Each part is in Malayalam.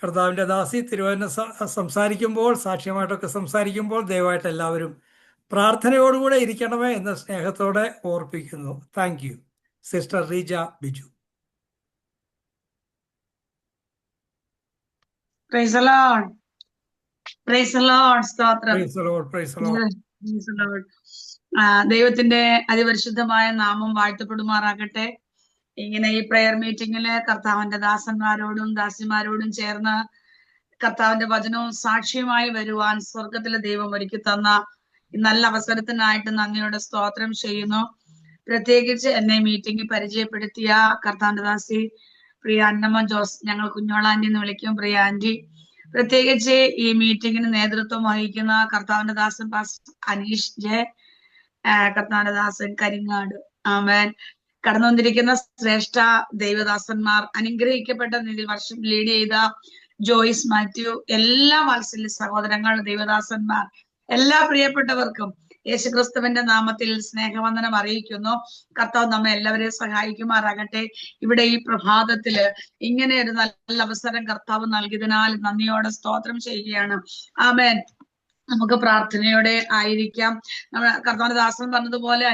കർത്താവിൻ്റെ ദാസി തിരുവചനം സംസാരിക്കുമ്പോൾ, സാക്ഷ്യമായിട്ടൊക്കെ സംസാരിക്കുമ്പോൾ ദയവായിട്ട് എല്ലാവരും പ്രാർത്ഥനയോടുകൂടെ ഇരിക്കണമേ എന്ന സ്നേഹത്തോടെ ഓർപ്പിക്കുന്നു. Thank you. Sister Reeja Biju. Praise the Lord. Praise the Lord. സ്തോത്രം. Praise the Lord. Praise the Lord. Praise the Lord. ദൈവത്തിന്റെ അതിപരിശുദ്ധമായ നാമം വാഴ്ത്തപ്പെടുമാറാകട്ടെ. ഇങ്ങനെ ഈ പ്രെയർ മീറ്റിംഗില് കർത്താവിന്റെ ദാസന്മാരോടും ദാസിമാരോടും ചേർന്ന് കർത്താവിന്റെ വചനവും സാക്ഷിയുമായി വരുവാൻ സ്വർഗത്തിലെ ദൈവം ഒരുക്കി തന്ന ഈ നല്ല അവസരത്തിനായിട്ട് നന്ദിയോടെ സ്തോത്രം ചെയ്യുന്നു. പ്രത്യേകിച്ച് എന്നെ മീറ്റിംഗിൽ പരിചയപ്പെടുത്തിയ കർത്താവിന്റെ ദാസി പ്രിയ അന്നമ്മ ജോസ്, ഞങ്ങൾ കുഞ്ഞോളാന്റി എന്ന് വിളിക്കും, പ്രിയ ആന്റി. പ്രത്യേകിച്ച് ഈ മീറ്റിംഗിന് നേതൃത്വം വഹിക്കുന്ന കർത്താവിന്റെ ദാസൻ പാസ്റ്റർ അനീഷ് ജെ, കർത്താവിന്റെ ദാസൻ കരിങ്ങാട്. ആമേൻ. കടന്നു വന്നിരിക്കുന്ന ശ്രേഷ്ഠ ദൈവദാസന്മാർ, അനുഗ്രഹിക്കപ്പെട്ട വർഷം ലീഡ് ചെയ്ത ജോയ്സ് മാത്യു, എല്ലാ വാത്സല്യ സഹോദരങ്ങൾ, ദൈവദാസന്മാർ, എല്ലാ പ്രിയപ്പെട്ടവർക്കും യേശുക്രിസ്തുവിന്റെ നാമത്തിൽ സ്നേഹവന്ദനം അറിയിക്കുന്നു. കർത്താവ് നമ്മെ എല്ലാവരെയും സഹായിക്കുമാറാകട്ടെ. ഇവിടെ ഈ പ്രഭാതത്തില് ഇങ്ങനെ ഒരു നല്ല അവസരം കർത്താവ് നൽകിയതിനാൽ നന്ദിയോടെ സ്തോത്രം ചെയ്യുകയാണ്. ആമേൻ. നമുക്ക് പ്രാർത്ഥനയോടെ ആയിരിക്കാം. നമ്മൾ കർത്താവിന്റെ ദാസൻ പറഞ്ഞതുപോലെ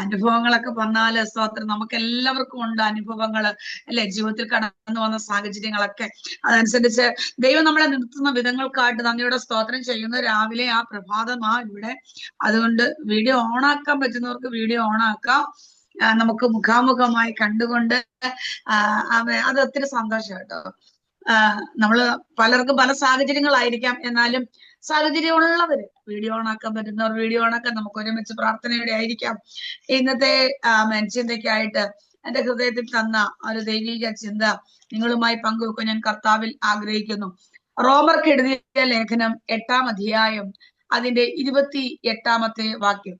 അനുഭവങ്ങളൊക്കെ പറഞ്ഞാല് സ്തോത്രം നമുക്ക് എല്ലാവർക്കും ഉണ്ട് അനുഭവങ്ങള്, അല്ലെ? ജീവിതത്തിൽ കടന്നു വന്ന സാഹചര്യങ്ങളൊക്കെ അതനുസരിച്ച് ദൈവം നമ്മളെ നിർത്തുന്ന വിധങ്ങൾക്കായിട്ട് നന്ദിയോടെ സ്തോത്രം ചെയ്യുന്നു. രാവിലെ ആ പ്രഭാതമാ ഇവിടെ. അതുകൊണ്ട് വീഡിയോ ഓണാക്കാൻ പറ്റുന്നവർക്ക് വീഡിയോ ഓണാക്കാം. നമുക്ക് മുഖാമുഖമായി കണ്ടുകൊണ്ട് അത് ഒത്തിരി സന്തോഷം കേട്ടോ. നമ്മള് പലർക്കും പല സാഹചര്യങ്ങളായിരിക്കാം, എന്നാലും സാഹചര്യമുള്ളവര് വീഡിയോ ഓണാക്കാൻ പറ്റുന്നവർ വീഡിയോ ഓണാക്കാൻ. നമുക്ക് ഒരുമിച്ച് പ്രാർത്ഥനയോടെ ആയിരിക്കാം. ഇന്നത്തെ ചിന്തയ്ക്കായിട്ട് എന്റെ ഹൃദയത്തിൽ തന്ന ഒരു ദൈവിക ചിന്ത നിങ്ങളുമായി പങ്കുവെക്കാൻ ഞാൻ കർത്താവിൽ ആഗ്രഹിക്കുന്നു. റോമർക്ക് എഴുതിയ ലേഖനം 8-ാം അധ്യായം അതിന്റെ 28-ാമത്തെ വാക്യം.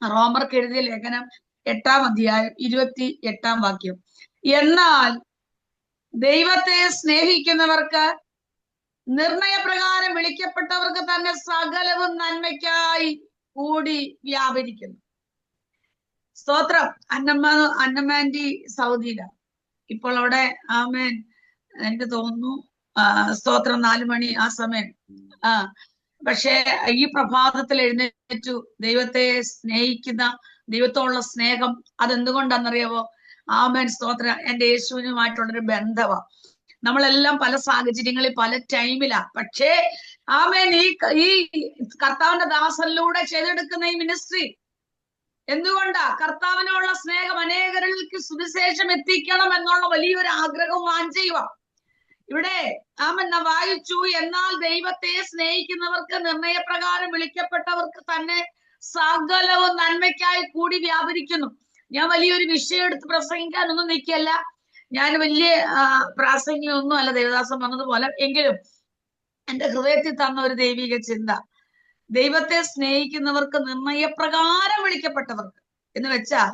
റോമർക്ക് എഴുതിയ ലേഖനം 8-ാം അധ്യായം 28-ാം വാക്യം. എന്നാൽ ദൈവത്തെ സ്നേഹിക്കുന്നവർക്ക്, നിർണയപ്രകാരം വിളിക്കപ്പെട്ടവർക്ക് തന്നെ സകലവും നന്മയ്ക്കായി കൂടി വ്യാപരിക്കുന്നു. സ്തോത്രം. അന്നമാൻറ്റി സൗദിയിലാണ് ഇപ്പോൾ. അവിടെ ആമേൻ, എനിക്ക് തോന്നുന്നു സ്തോത്രം 4 മണി ആ സമയം. പക്ഷെ ഈ പ്രഭാതത്തിൽ എഴുന്നേറ്റു. ദൈവത്തെ സ്നേഹിക്കുന്ന, ദൈവത്തോടുള്ള സ്നേഹം അതെന്തുകൊണ്ടാണെന്നറിയാവോ? ആമേൻ. സ്തോത്രം. എന്റെ യേശുവിനുമായിട്ടുള്ളൊരു ബന്ധമാണ്. നമ്മളെല്ലാം പല സാഹചര്യങ്ങളിൽ പല ടൈമിലാ. പക്ഷേ ആമേൻ, ഈ കർത്താവിന്റെ ദാസനിലൂടെ ചെയ്തെടുക്കുന്ന ഈ മിനിസ്ട്രി എന്തുകൊണ്ടാ? കർത്താവിനുള്ള സ്നേഹം, അനേകരിലേക്ക് സുവിശേഷം എത്തിക്കണം എന്നുള്ള വലിയൊരു ആഗ്രഹവും വാഞ്ചയുവാ. ഇവിടെ ആമേൻ വായിച്ചു. എന്നാൽ ദൈവത്തെ സ്നേഹിക്കുന്നവർക്ക്, നിർണയപ്രകാരം വിളിക്കപ്പെട്ടവർക്ക് തന്നെ സകലവും നന്മയ്ക്കായി കൂടി വ്യാപരിക്കുന്നു. ഞാൻ വലിയൊരു വിഷയം എടുത്ത് പ്രസംഗിക്കാനൊന്നും നിൽക്കല്ല. ഞാൻ വലിയ പ്രാസംഗികമൊന്നും അല്ല, ദേവദാസൻ പറഞ്ഞതുപോലെ. എങ്കിലും എന്റെ ഹൃദയത്തിൽ തന്ന ഒരു ദൈവിക ചിന്ത, ദൈവത്തെ സ്നേഹിക്കുന്നവർക്ക്, നിർണയപ്രകാരം വിളിക്കപ്പെട്ടവർക്ക് എന്ന് വെച്ചാൽ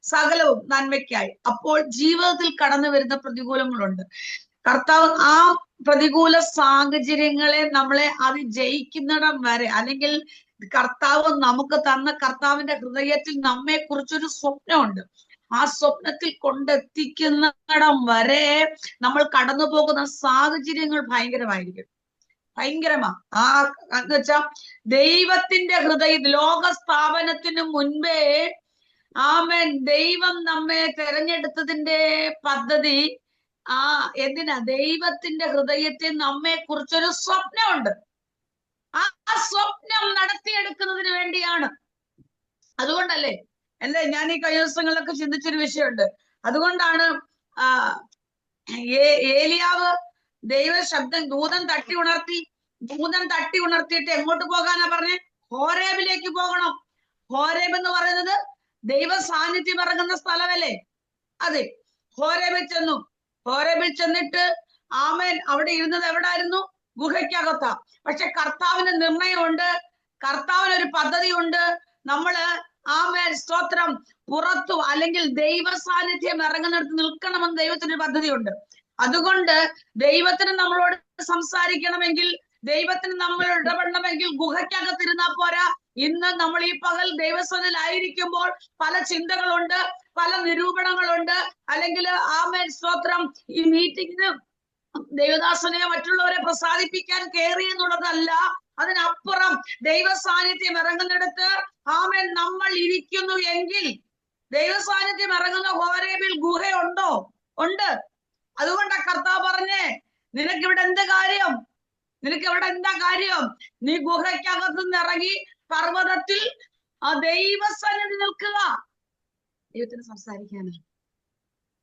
സകലവും നന്മയ്ക്കായി. അപ്പോൾ ജീവിതത്തിൽ കടന്നു വരുന്ന പ്രതികൂലങ്ങളുണ്ട്. കർത്താവ് ആ പ്രതികൂല സാഹചര്യങ്ങളെ നമ്മളെ അതിജയിക്കുന്നിടം വരെ, അല്ലെങ്കിൽ കർത്താവ് നമുക്ക് തന്ന കർത്താവിന്റെ ഹൃദയത്തിൽ നമ്മെ കുറിച്ചൊരു സ്വപ്നമുണ്ട്. ആ സ്വപ്നത്തിൽ കൊണ്ടെത്തിക്കുന്നിടം വരെ നമ്മൾ കടന്നു പോകുന്ന സാഹചര്യങ്ങൾ ഭയങ്കരമായിരിക്കും. ഭയങ്കരമാ. എന്ന് വെച്ചാ ദൈവത്തിന്റെ ഹൃദയം, ലോക സ്ഥാപനത്തിന് മുൻപേ ആമേൻ, ദൈവം നമ്മെ തെരഞ്ഞെടുത്തതിന്റെ പദ്ധതി എന്തിനാ? ദൈവത്തിന്റെ ഹൃദയത്തിൽ നമ്മെ കുറിച്ചൊരു സ്വപ്നമുണ്ട്. ആ സ്വപ്നം നടത്തിയെടുക്കുന്നതിന് വേണ്ടിയാണ്. അതുകൊണ്ടല്ലേ ഞാൻ ഈ കഴിഞ്ഞ ദിവസങ്ങളിലൊക്കെ ചിന്തിച്ചൊരു വിഷയമുണ്ട്. അതുകൊണ്ടാണ് ഏലിയാവ് ദൈവശബ്ദം, ദൂതൻ തട്ടി ഉണർത്തിയിട്ട് എങ്ങോട്ട് പോകാനാ പറഞ്ഞേ? ഹോരേബിലേക്ക് പോകണം. ഹോരേബ് എന്ന് പറയുന്നത് ദൈവ സാന്നിധ്യം ഇറങ്ങുന്ന സ്ഥലമല്ലേ? അതെ. ഹോരേബിൽ ചെന്നിട്ട് ആമേൻ അവിടെ ഇരുന്നത് എവിടായിരുന്നു? ഗുഹയ്ക്കകത്താ. പക്ഷെ കർത്താവിന് നിർണയമുണ്ട്, കർത്താവിനൊരു പദ്ധതിയുണ്ട്. നമ്മള് ആമേൻ സ്തോത്രം പുറത്തു, അല്ലെങ്കിൽ ദൈവ സാന്നിധ്യം ഇറങ്ങുന്നിടത്ത് നിൽക്കണമെന്ന് ദൈവത്തിനൊരു പദ്ധതിയുണ്ട്. അതുകൊണ്ട് ദൈവത്തിന് നമ്മളോട് സംസാരിക്കണമെങ്കിൽ, ദൈവത്തിന് നമ്മൾ ഇടപെടണമെങ്കിൽ ഗുഹയ്ക്കകത്തിരുന്നാ പോരാ. ഇന്ന് നമ്മൾ ഈ പകൽ ദൈവസന്നിധിയിലായിരിക്കുമ്പോൾ പല ചിന്തകളുണ്ട്, പല നിരൂപണങ്ങളുണ്ട്, അല്ലെങ്കിൽ ആമേൻ സ്തോത്രം, ഈ മീറ്റിങ്ങിന് ദൈവദാസനെ മറ്റുള്ളവരെ പ്രസാദിപ്പിക്കാൻ കയറി എന്നുള്ളതല്ല. അതിനപ്പുറം ദൈവ സാന്നിധ്യം ഇറങ്ങുന്നിടത്ത് ആമേൻ നമ്മൾ ഇരിക്കുന്നു എങ്കിൽ, ദൈവ സാന്നിധ്യം ഇറങ്ങുന്ന ഹോരേബിൽ ഗുഹയുണ്ടോ? ഉണ്ട്. അതുകൊണ്ടാ കർത്താവ് പറഞ്ഞേ, നിനക്കിവിടെ എന്ത് കാര്യം? നിനക്കിവിടെ എന്താ കാര്യം? നീ ഗുഹയ്ക്കകത്ത് നിന്ന് ഇറങ്ങി പർവ്വതത്തിൽ ആ ദൈവസന്നിധി നിൽക്കുക. ദൈവത്തിന് സംസാരിക്കാനുണ്ട്,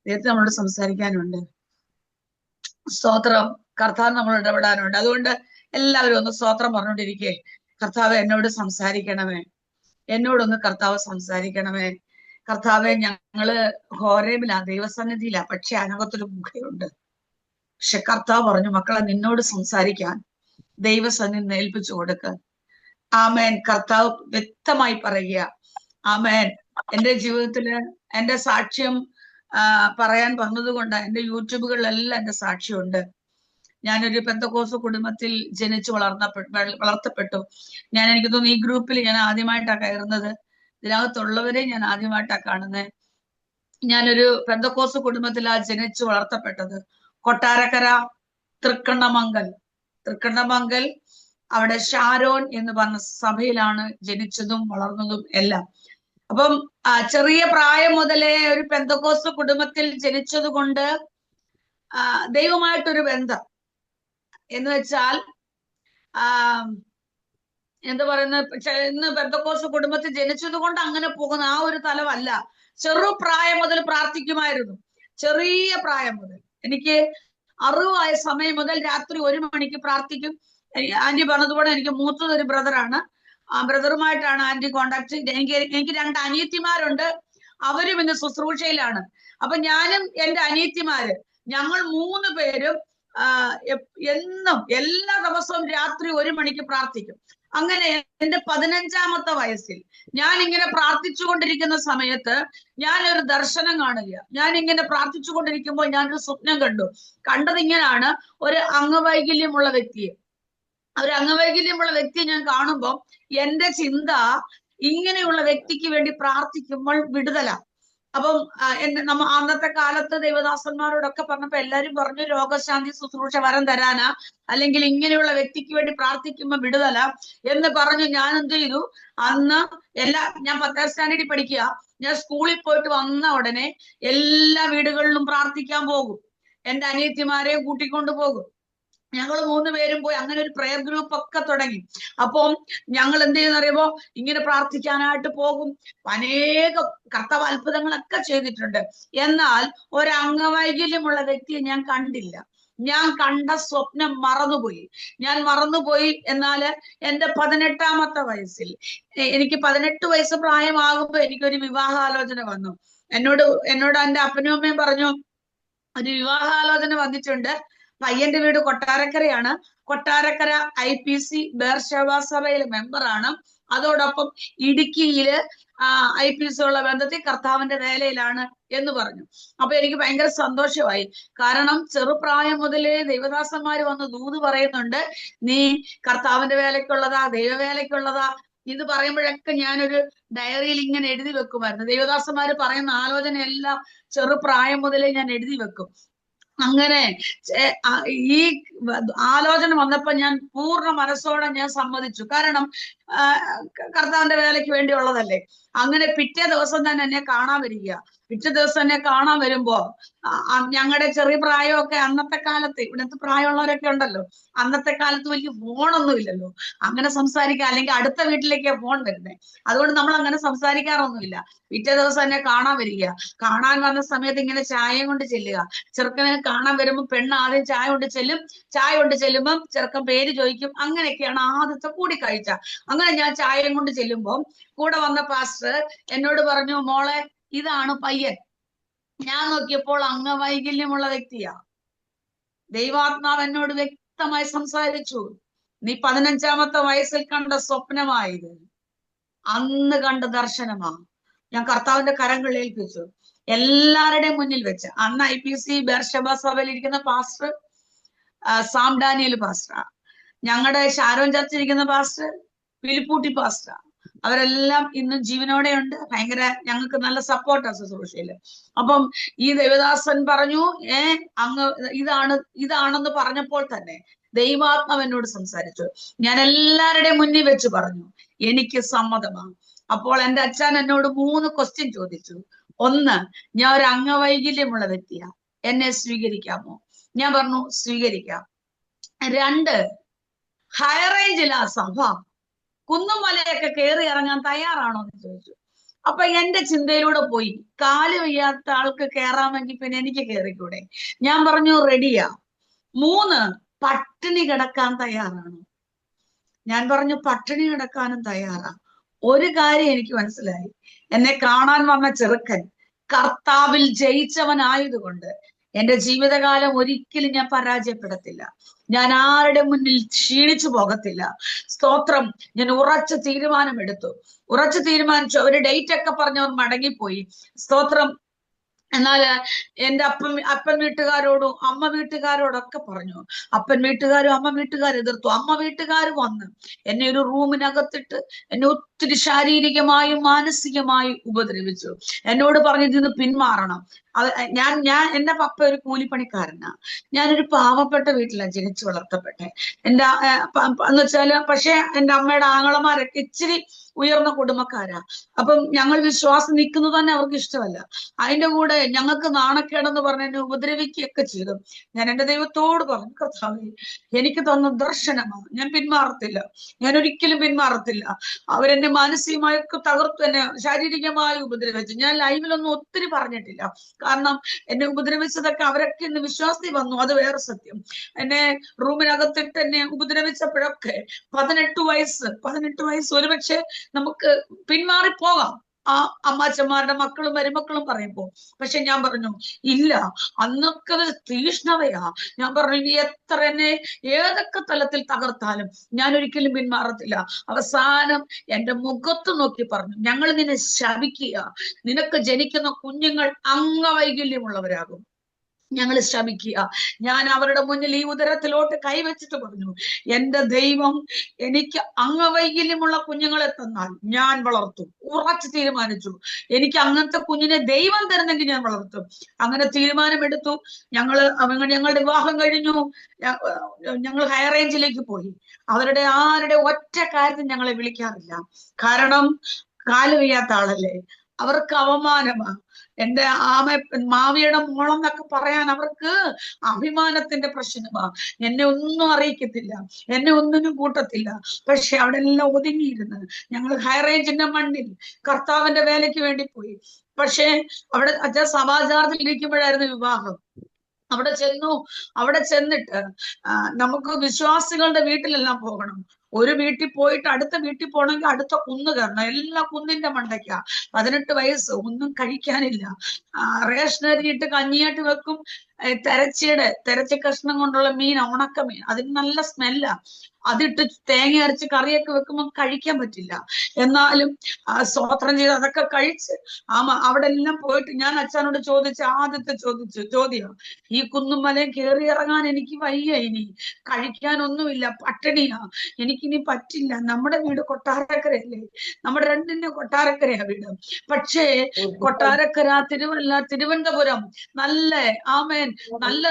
ദൈവത്തിന് നമ്മളോട് സംസാരിക്കാനുണ്ട്. സ്തോത്രം. കർത്താവ് നമ്മളോട് ഇടപെടാനുണ്ട്. അതുകൊണ്ട് എല്ലാവരും ഒന്ന് സ്തോത്രം പറഞ്ഞുകൊണ്ടിരിക്കേ, കർത്താവ് എന്നോട് സംസാരിക്കണമേ, എന്നോടൊന്ന് കർത്താവ് സംസാരിക്കണമേ. കർത്താവെ, ഞങ്ങള് ഹോരേബിലാ, ദൈവസന്നിധിയിലാ, പക്ഷെ അതിനകത്തൊരു ഗുഹയുണ്ട്. പക്ഷെ കർത്താവ് പറഞ്ഞു, മക്കളെ നിന്നോട് സംസാരിക്കാൻ ദൈവസന്നിധി ഏൽപ്പിച്ചു കൊടുക്കുക. ആമേൻ. കർത്താവ് വ്യക്തമായി പറയുക. ആമേൻ. എന്റെ ജീവിതത്തില് എന്റെ സാക്ഷ്യം പറയാൻ വന്നതുകൊണ്ട് എന്റെ യൂട്യൂബുകളിലെല്ലാം എന്റെ സാക്ഷ്യമുണ്ട്. ഞാനൊരു പെന്തക്കോസ്ത് കുടുംബത്തിൽ ജനിച്ചു വളർത്തപ്പെട്ടു. എനിക്ക് തോന്നുന്നു ഈ ഗ്രൂപ്പിൽ ഞാൻ ആദ്യമായിട്ടാ കയറുന്നത്. ഇതിനകത്തുള്ളവരെ ഞാൻ ആദ്യമായിട്ടാ കാണുന്നത്. ഞാനൊരു പെന്തക്കോസ്ത് കുടുംബത്തിലാ ജനിച്ചു വളർത്തപ്പെട്ടത്. കൊട്ടാരക്കര തൃക്കണ്ണമംഗൽ അവിടെ ഷാരോൻ എന്ന് പറഞ്ഞ സഭയിലാണ് ജനിച്ചതും വളർന്നതും എല്ലാം. അപ്പം ചെറിയ പ്രായം മുതലേ ഒരു പെന്തക്കോസ്ത് കുടുംബത്തിൽ ജനിച്ചത് കൊണ്ട് ദൈവമായിട്ടൊരു ബന്ധം എന്ന് വെച്ചാൽ എന്താ പറയുന്നത്, ഇന്ന് പെന്തക്കോസ്ത് കുടുംബത്തിൽ ജനിച്ചത് കൊണ്ട് അങ്ങനെ പോകുന്ന ആ ഒരു തലമല്ല. ചെറുപ്രായം മുതൽ പ്രാർത്ഥിക്കുമായിരുന്നു. ചെറിയ പ്രായം മുതൽ, എനിക്ക് 60 ആയ സമയം മുതൽ രാത്രി 1 മണിക്ക് പ്രാർത്ഥിക്കും. ആന്റി പറഞ്ഞതുപോലെ എനിക്ക് മൂത്തത് ഒരു ബ്രദറാണ്. ആ ബ്രദറുമായിട്ടാണ് ആന്റി കോണ്ടാക്ട്. എനിക്ക് 2 അനിയത്തിമാരുണ്ട്. അവരും ഇന്ന് ശുശ്രൂഷയിലാണ്. അപ്പൊ ഞാനും എന്റെ അനിയത്തിമാര്, ഞങ്ങൾ 3 പേരും എന്നും എല്ലാ ദിവസവും രാത്രി 1 മണിക്ക് പ്രാർത്ഥിക്കും. അങ്ങനെ എന്റെ 15ാമത്തെ വയസ്സിൽ ഞാൻ ഇങ്ങനെ പ്രാർത്ഥിച്ചുകൊണ്ടിരിക്കുന്ന സമയത്ത് ഞാനൊരു ദർശനം കാണുക. ഞാൻ ഇങ്ങനെ പ്രാർത്ഥിച്ചുകൊണ്ടിരിക്കുമ്പോൾ ഞാനൊരു സ്വപ്നം കണ്ടത് ഇങ്ങനെയാണ്. ഒരു അംഗവൈകല്യമുള്ള വ്യക്തിയെ ഞാൻ കാണുമ്പോൾ എന്റെ ചിന്ത ഇങ്ങനെയുള്ള വ്യക്തിക്ക് വേണ്ടി പ്രാർത്ഥിക്കുമ്പോൾ വിടുതല. അപ്പം അന്നത്തെ കാലത്ത് ദൈവദാസന്മാരോടൊക്കെ പറഞ്ഞപ്പോ എല്ലാരും പറഞ്ഞു, രോഗശാന്തി ശുശ്രൂഷ വരം തരാനാ, അല്ലെങ്കിൽ ഇങ്ങനെയുള്ള വ്യക്തിക്ക് വേണ്ടി പ്രാർത്ഥിക്കുമ്പോ വിടുതല എന്ന് പറഞ്ഞു. ഞാൻ എന്ത് ചെയ്തു, അന്ന് ഞാൻ 10ാം സ്റ്റാൻഡേർഡിൽ പഠിക്കുക. ഞാൻ സ്കൂളിൽ പോയിട്ട് വന്ന ഉടനെ എല്ലാ വീടുകളിലും പ്രാർത്ഥിക്കാൻ പോകും. എന്റെ അനിയത്തിമാരെയും കൂട്ടിക്കൊണ്ടു പോകും. ഞങ്ങൾ 3 പേരും പോയി അങ്ങനെ ഒരു പ്രെയർ ഗ്രൂപ്പ് ഒക്കെ തുടങ്ങി. അപ്പം ഞങ്ങൾ എന്ത് ചെയ്യുന്ന അറിയുമ്പോ ഇങ്ങനെ പ്രാർത്ഥിക്കാനായിട്ട് പോകും. അനേകം കർത്താവ് അത്ഭുതങ്ങളൊക്കെ ചെയ്തിട്ടുണ്ട്. എന്നാൽ ഒരു അംഗവൈകല്യമുള്ള വ്യക്തിയെ ഞാൻ കണ്ടില്ല. ഞാൻ കണ്ട സ്വപ്നം മറന്നുപോയി. എന്നാല് എന്റെ 18ാമത്തെ വയസ്സിൽ, എനിക്ക് 18 വയസ്സ് പ്രായമാകുമ്പോ എനിക്കൊരു വിവാഹാലോചന വന്നു. എന്നോട് എന്റെ അപ്പനും അമ്മയും പറഞ്ഞു, ഒരു വിവാഹാലോചന വന്നിട്ടുണ്ട്. പയ്യന്റെ വീട് കൊട്ടാരക്കരയാണ്. കൊട്ടാരക്കര IPC ബേർഷേബ സഭയിലെ മെമ്പറാണ്. അതോടൊപ്പം ഇടുക്കിയില് IPC ഉള്ള ബന്ധത്തിൽ കർത്താവിന്റെ വേലയിലാണ് എന്ന് പറഞ്ഞു. അപ്പൊ എനിക്ക് ഭയങ്കര സന്തോഷമായി. കാരണം ചെറുപ്രായം മുതലേ ദൈവദാസന്മാര് വന്ന് ദൂത് പറയുന്നുണ്ട്, നീ കർത്താവിന്റെ വേലയ്ക്കുള്ളതാ, ദൈവവേലയ്ക്കുള്ളതാ. ഇത് പറയുമ്പോഴൊക്കെ ഞാനൊരു ഡയറിയിൽ ഇങ്ങനെ എഴുതി വെക്കുമായിരുന്നു. ദൈവദാസന്മാര് പറയുന്ന ആലോചനയെല്ലാം ചെറുപ്രായം മുതലേ ഞാൻ എഴുതി വെക്കും. അങ്ങനെ ഈ ആലോചന വന്നപ്പോ ഞാൻ പൂർണ്ണ മനസ്സോടെ ഞാൻ സമ്മതിച്ചു. കാരണം കർത്താവിന്റെ വേലയ്ക്ക് വേണ്ടിയുള്ളതല്ലേ. അങ്ങനെ പിറ്റേ ദിവസം തന്നെ എന്നെ കാണാൻ വരിക. പിറ്റേ ദിവസം എന്നെ കാണാൻ വരുമ്പോ ഞങ്ങളുടെ ചെറിയ പ്രായമൊക്കെ അന്നത്തെ കാലത്ത്, ഇവിടുത്തെ പ്രായമുള്ളവരൊക്കെ ഉണ്ടല്ലോ, അന്നത്തെ കാലത്ത് വലിയ ഫോണൊന്നും ഇല്ലല്ലോ. അങ്ങനെ സംസാരിക്കാൻ, അല്ലെങ്കിൽ അടുത്ത വീട്ടിലേക്കാ ഫോൺ വരുന്നത്. അതുകൊണ്ട് നമ്മൾ അങ്ങനെ സംസാരിക്കാറൊന്നുമില്ല. പിറ്റേ ദിവസം എന്നെ കാണാൻ വരിക. കാണാൻ വന്ന സമയത്ത് ഇങ്ങനെ ചായയും കൊണ്ട് ചെല്ലുക. ചെറുക്കനെ കാണാൻ വരുമ്പോ പെണ്ണ് ആദ്യം ചായ കൊണ്ട് ചെല്ലുമ്പം ചെറുക്കൻ പേര് ചോദിക്കും. അങ്ങനെയൊക്കെയാണ് ആദ്യത്തെ കൂടിക്കാഴ്ച. അങ്ങനെ ഞാൻ ചായയും കൊണ്ട് ചെല്ലുമ്പോ കൂടെ വന്ന പാസ്റ്റർ എന്നോട് പറഞ്ഞു, മോളെ ഇതാണ് പയ്യൻ. ഞാൻ നോക്കിയപ്പോൾ അംഗവൈകല്യമുള്ള വ്യക്തിയാ. ദൈവാത്മാവ് എന്നോട് വ്യക്തമായി സംസാരിച്ചു, നീ 15ാമത്തെ വയസ്സിൽ കണ്ട സ്വപ്നമായത്, അന്ന് കണ്ട ദർശനമാ. ഞാൻ കർത്താവിന്റെ കരങ്ങൾ ഏൽപ്പിച്ചു. എല്ലാവരുടെയും മുന്നിൽ വെച്ച്. അന്ന് IPC ബേർഷേബ സഭയിൽ ഇരിക്കുന്ന പാസ്റ്റർ സാം ഡാനിയൽ പാസ്റ്റർ, ഞങ്ങളുടെ ഷാരോൻ ചർച്ചിൽ ഇരിക്കുന്ന പാസ്റ്റർ ഫിലിപ്പൂട്ടി പാസ്റ്റർ, അവരെല്ലാം ഇന്നും ജീവനോടെ ഉണ്ട്. ഭയങ്കര ഞങ്ങൾക്ക് നല്ല സപ്പോർട്ടാ ശുശ്രൂഷയില്. അപ്പം ഈ ദേവദാസൻ പറഞ്ഞു, അങ്ങ് ഇതാണെന്ന് പറഞ്ഞപ്പോൾ തന്നെ ദൈവാത്മാവ് എന്നോട് സംസാരിച്ചു. ഞാൻ എല്ലാവരുടെയും മുന്നിൽ വെച്ച് പറഞ്ഞു, എനിക്ക് സമ്മതമാണ്. അപ്പോൾ എന്റെ അച്ഛൻ എന്നോട് 3 ക്വസ്റ്റ്യൻ ചോദിച്ചു. 1, ഞാൻ ഒരു അംഗവൈകല്യമുള്ള വ്യക്തിയാ, എന്നെ സ്വീകരിക്കാമോ? ഞാൻ പറഞ്ഞു സ്വീകരിക്കാം. 2, ഹൈ റേഞ്ചിലാ സഭ, കുന്നും മലയൊക്കെ കയറി ഇറങ്ങാൻ തയ്യാറാണോ എന്ന് ചോദിച്ചു. അപ്പൊ എന്റെ ചിന്തയിലൂടെ പോയി, കാല് വയ്യാത്ത ആൾക്ക് കയറാമെങ്കിൽ പിന്നെ എനിക്ക് കയറിക്കൂടെ? ഞാൻ പറഞ്ഞു റെഡിയാ. 3, പട്ടിണി കിടക്കാൻ തയ്യാറാണോ? ഞാൻ പറഞ്ഞു പട്ടിണി കിടക്കാനും തയ്യാറാ. ഒരു കാര്യം എനിക്ക് മനസ്സിലായി, എന്നെ കാണാൻ വന്ന ചെറുക്കൻ കർത്താവിൽ ജയിച്ചവനായതുകൊണ്ട് എന്റെ ജീവിതകാലം ഒരിക്കലും ഞാൻ പരാജയപ്പെടത്തില്ല. ഞാൻ ആരുടെ മുന്നിൽ ക്ഷീണിച്ചു പോകത്തില്ല. സ്തോത്രം. ഞാൻ ഉറച്ച തീരുമാനമെടുത്തു. ഉറച്ചു തീരുമാനിച്ചു. ഒരു ഡേറ്റ് ഒക്കെ പറഞ്ഞവർ മടങ്ങിപ്പോയി. സ്തോത്രം. എന്നാല് എന്റെ അപ്പൻ വീട്ടുകാരോടും അമ്മ വീട്ടുകാരോടൊക്കെ പറഞ്ഞു. അപ്പൻ വീട്ടുകാരും അമ്മ വീട്ടുകാരും എതിർത്തു. അമ്മ വീട്ടുകാർ വന്ന് എന്നെ ഒരു റൂമിനകത്തിട്ട് എന്നെ ഒത്തിരി ശാരീരികമായും മാനസികമായും ഉപദ്രവിച്ചു. എന്നോട് പറഞ്ഞു ഇതിന്ന് പിന്മാറണം. എന്റെ പപ്പ ഒരു കൂലിപ്പണിക്കാരനാ. ഞാനൊരു പാവപ്പെട്ട വീട്ടിലാണ് ജനിച്ചു വളർത്തപ്പെട്ടെ. എന്റെ എന്ന് വെച്ചാല്, പക്ഷെ എന്റെ അമ്മയുടെ ആങ്ങളമാരൊക്കെ ഇച്ചിരി ഉയർന്ന കുടുംബക്കാരാ. അപ്പം ഞങ്ങൾ വിശ്വാസം നിൽക്കുന്നത് തന്നെ അവർക്ക് ഇഷ്ടമല്ല. അതിന്റെ കൂടെ ഞങ്ങൾക്ക് നാണക്കേടെന്ന് പറഞ്ഞ് എന്നെ ഉപദ്രവിക്കുകയൊക്കെ ചെയ്തു. ഞാൻ എന്റെ ദൈവത്തോട് പറഞ്ഞു, കർത്താവേ, എനിക്ക് തന്ന ദർശനമാണ്, ഞാൻ പിന്മാറത്തില്ല, ഞാൻ ഒരിക്കലും പിന്മാറത്തില്ല. അവരെന്നെ മാനസികമായൊക്കെ തകർത്തു, എന്നെ ശാരീരികമായി ഉപദ്രവിച്ചു. ഞാൻ ലൈവിലൊന്നും ഒത്തിരി പറഞ്ഞിട്ടില്ല, കാരണം എന്നെ ഉപദ്രവിച്ചതൊക്കെ അവരൊക്കെ ഇന്ന് വിശ്വാസത്തിൽ വന്നു. അത് വേറെ സത്യം. എന്നെ റൂമിനകത്തിട്ട് എന്നെ ഉപദ്രവിച്ചപ്പോഴൊക്കെ 18 വയസ്സ് ഒരുപക്ഷെ നമുക്ക് പിന്മാറിപ്പോകാം ആ അമ്മാച്ചന്മാരുടെ മക്കളും മരുമക്കളും പറയുമ്പോ. പക്ഷെ ഞാൻ പറഞ്ഞു ഇല്ല, അന്നൊക്കെ തീഷ്ണതയാ. ഞാൻ പറഞ്ഞു ഇനി എത്ര എന്നെ ഏതൊക്കെ തലത്തിൽ തകർത്താലും ഞാൻ ഒരിക്കലും പിന്മാറത്തില്ല. അവസാനം എന്റെ മുഖത്ത് നോക്കി പറഞ്ഞു, ഞങ്ങൾ നിന്നെ ശപിക്കുക, നിനക്ക് ജനിക്കുന്ന കുഞ്ഞുങ്ങൾ അംഗവൈകല്യമുള്ളവരാകും, ഞങ്ങൾ ശ്രമിക്കുക. ഞാൻ അവരുടെ മുന്നിൽ ഈ ഉദരത്തിലോട്ട് കൈവച്ചിട്ട് പറഞ്ഞു, എന്റെ ദൈവം എനിക്ക് അംഗവൈകല്യമുള്ള കുഞ്ഞുങ്ങളെ തന്നാൽ ഞാൻ വളർത്തും. ഉറച്ചു തീരുമാനിച്ചു. എനിക്ക് അങ്ങനത്തെ കുഞ്ഞിനെ ദൈവം തരുന്നെങ്കിൽ ഞാൻ വളർത്തും. അങ്ങനെ തീരുമാനമെടുത്തു. ഞങ്ങളുടെ വിവാഹം കഴിഞ്ഞു. ഞങ്ങൾ ഹൈ റേഞ്ചിലേക്ക് പോയി. ആരുടെ ഒറ്റ കാര്യത്തിൽ ഞങ്ങളെ വിളിക്കാറില്ല. കാരണം കാല് വയ്യാത്ത ആളല്ലേ, അവർക്ക് അവമാനമാ. എന്റെ മാവിയുടെ മോളെന്നൊക്കെ പറയാൻ അവർക്ക് അഭിമാനത്തിന്റെ പ്രശ്നമാ. എന്നെ ഒന്നും അറിയിക്കത്തില്ല, എന്നെ ഒന്നിനും കൂട്ടത്തില്ല. പക്ഷെ അവിടെ എല്ലാം ഒതുങ്ങിയിരുന്ന് ഞങ്ങൾ ഹൈ റേഞ്ചിന്റെ മണ്ണിൽ കർത്താവിന്റെ വേലയ്ക്ക് വേണ്ടി പോയി. പക്ഷെ അവിടെ സമാചാരത്തിൽ ഇരിക്കുമ്പോഴായിരുന്നു വിവാഹം. അവിടെ ചെന്നിട്ട് നമുക്ക് വിശ്വാസികളുടെ വീട്ടിലെല്ലാം പോകണം. ഒരു വീട്ടിൽ പോയിട്ട് അടുത്ത വീട്ടിൽ പോകണമെങ്കിൽ അടുത്ത കുന്ന് കയറണം. എല്ലാ കുന്നിന്റെ മണ്ടയ്ക്കാ. 18 വയസ്സ്, ഒന്നും കഴിക്കാനില്ല. റേഷനരിയിട്ട് കഞ്ഞിയായിട്ട് വെക്കും. തെരച്ചി കഷ്ണം കൊണ്ടുള്ള മീൻ, ഉണക്കമീൻ, അതിന് നല്ല സ്മെല്ലാ. അതിട്ട് തേങ്ങ അരച്ച് കറിയൊക്കെ വെക്കുമ്പോൾ കഴിക്കാൻ പറ്റില്ല. എന്നാലും സ്തോത്രം ചെയ്ത് അതൊക്കെ കഴിച്ച് അവിടെ എല്ലാം പോയിട്ട് ഞാൻ അച്ഛനോട് ചോദിച്ച ആദ്യത്തെ ചോദ്യം, ഈ കുന്നും മലയും കയറി ഇറങ്ങാൻ എനിക്ക് വയ്യ, ഇനി കഴിക്കാനൊന്നുമില്ല, പട്ടിണിയാ, എനിക്കിനി പറ്റില്ല. നമ്മുടെ വീട് കൊട്ടാരക്കരയല്ലേ, നമ്മുടെ രണ്ടിന്റെ കൊട്ടാരക്കരയാ വീട്. പക്ഷേ കൊട്ടാരക്കര, തിരുവനന്തപുരം നല്ല നല്ല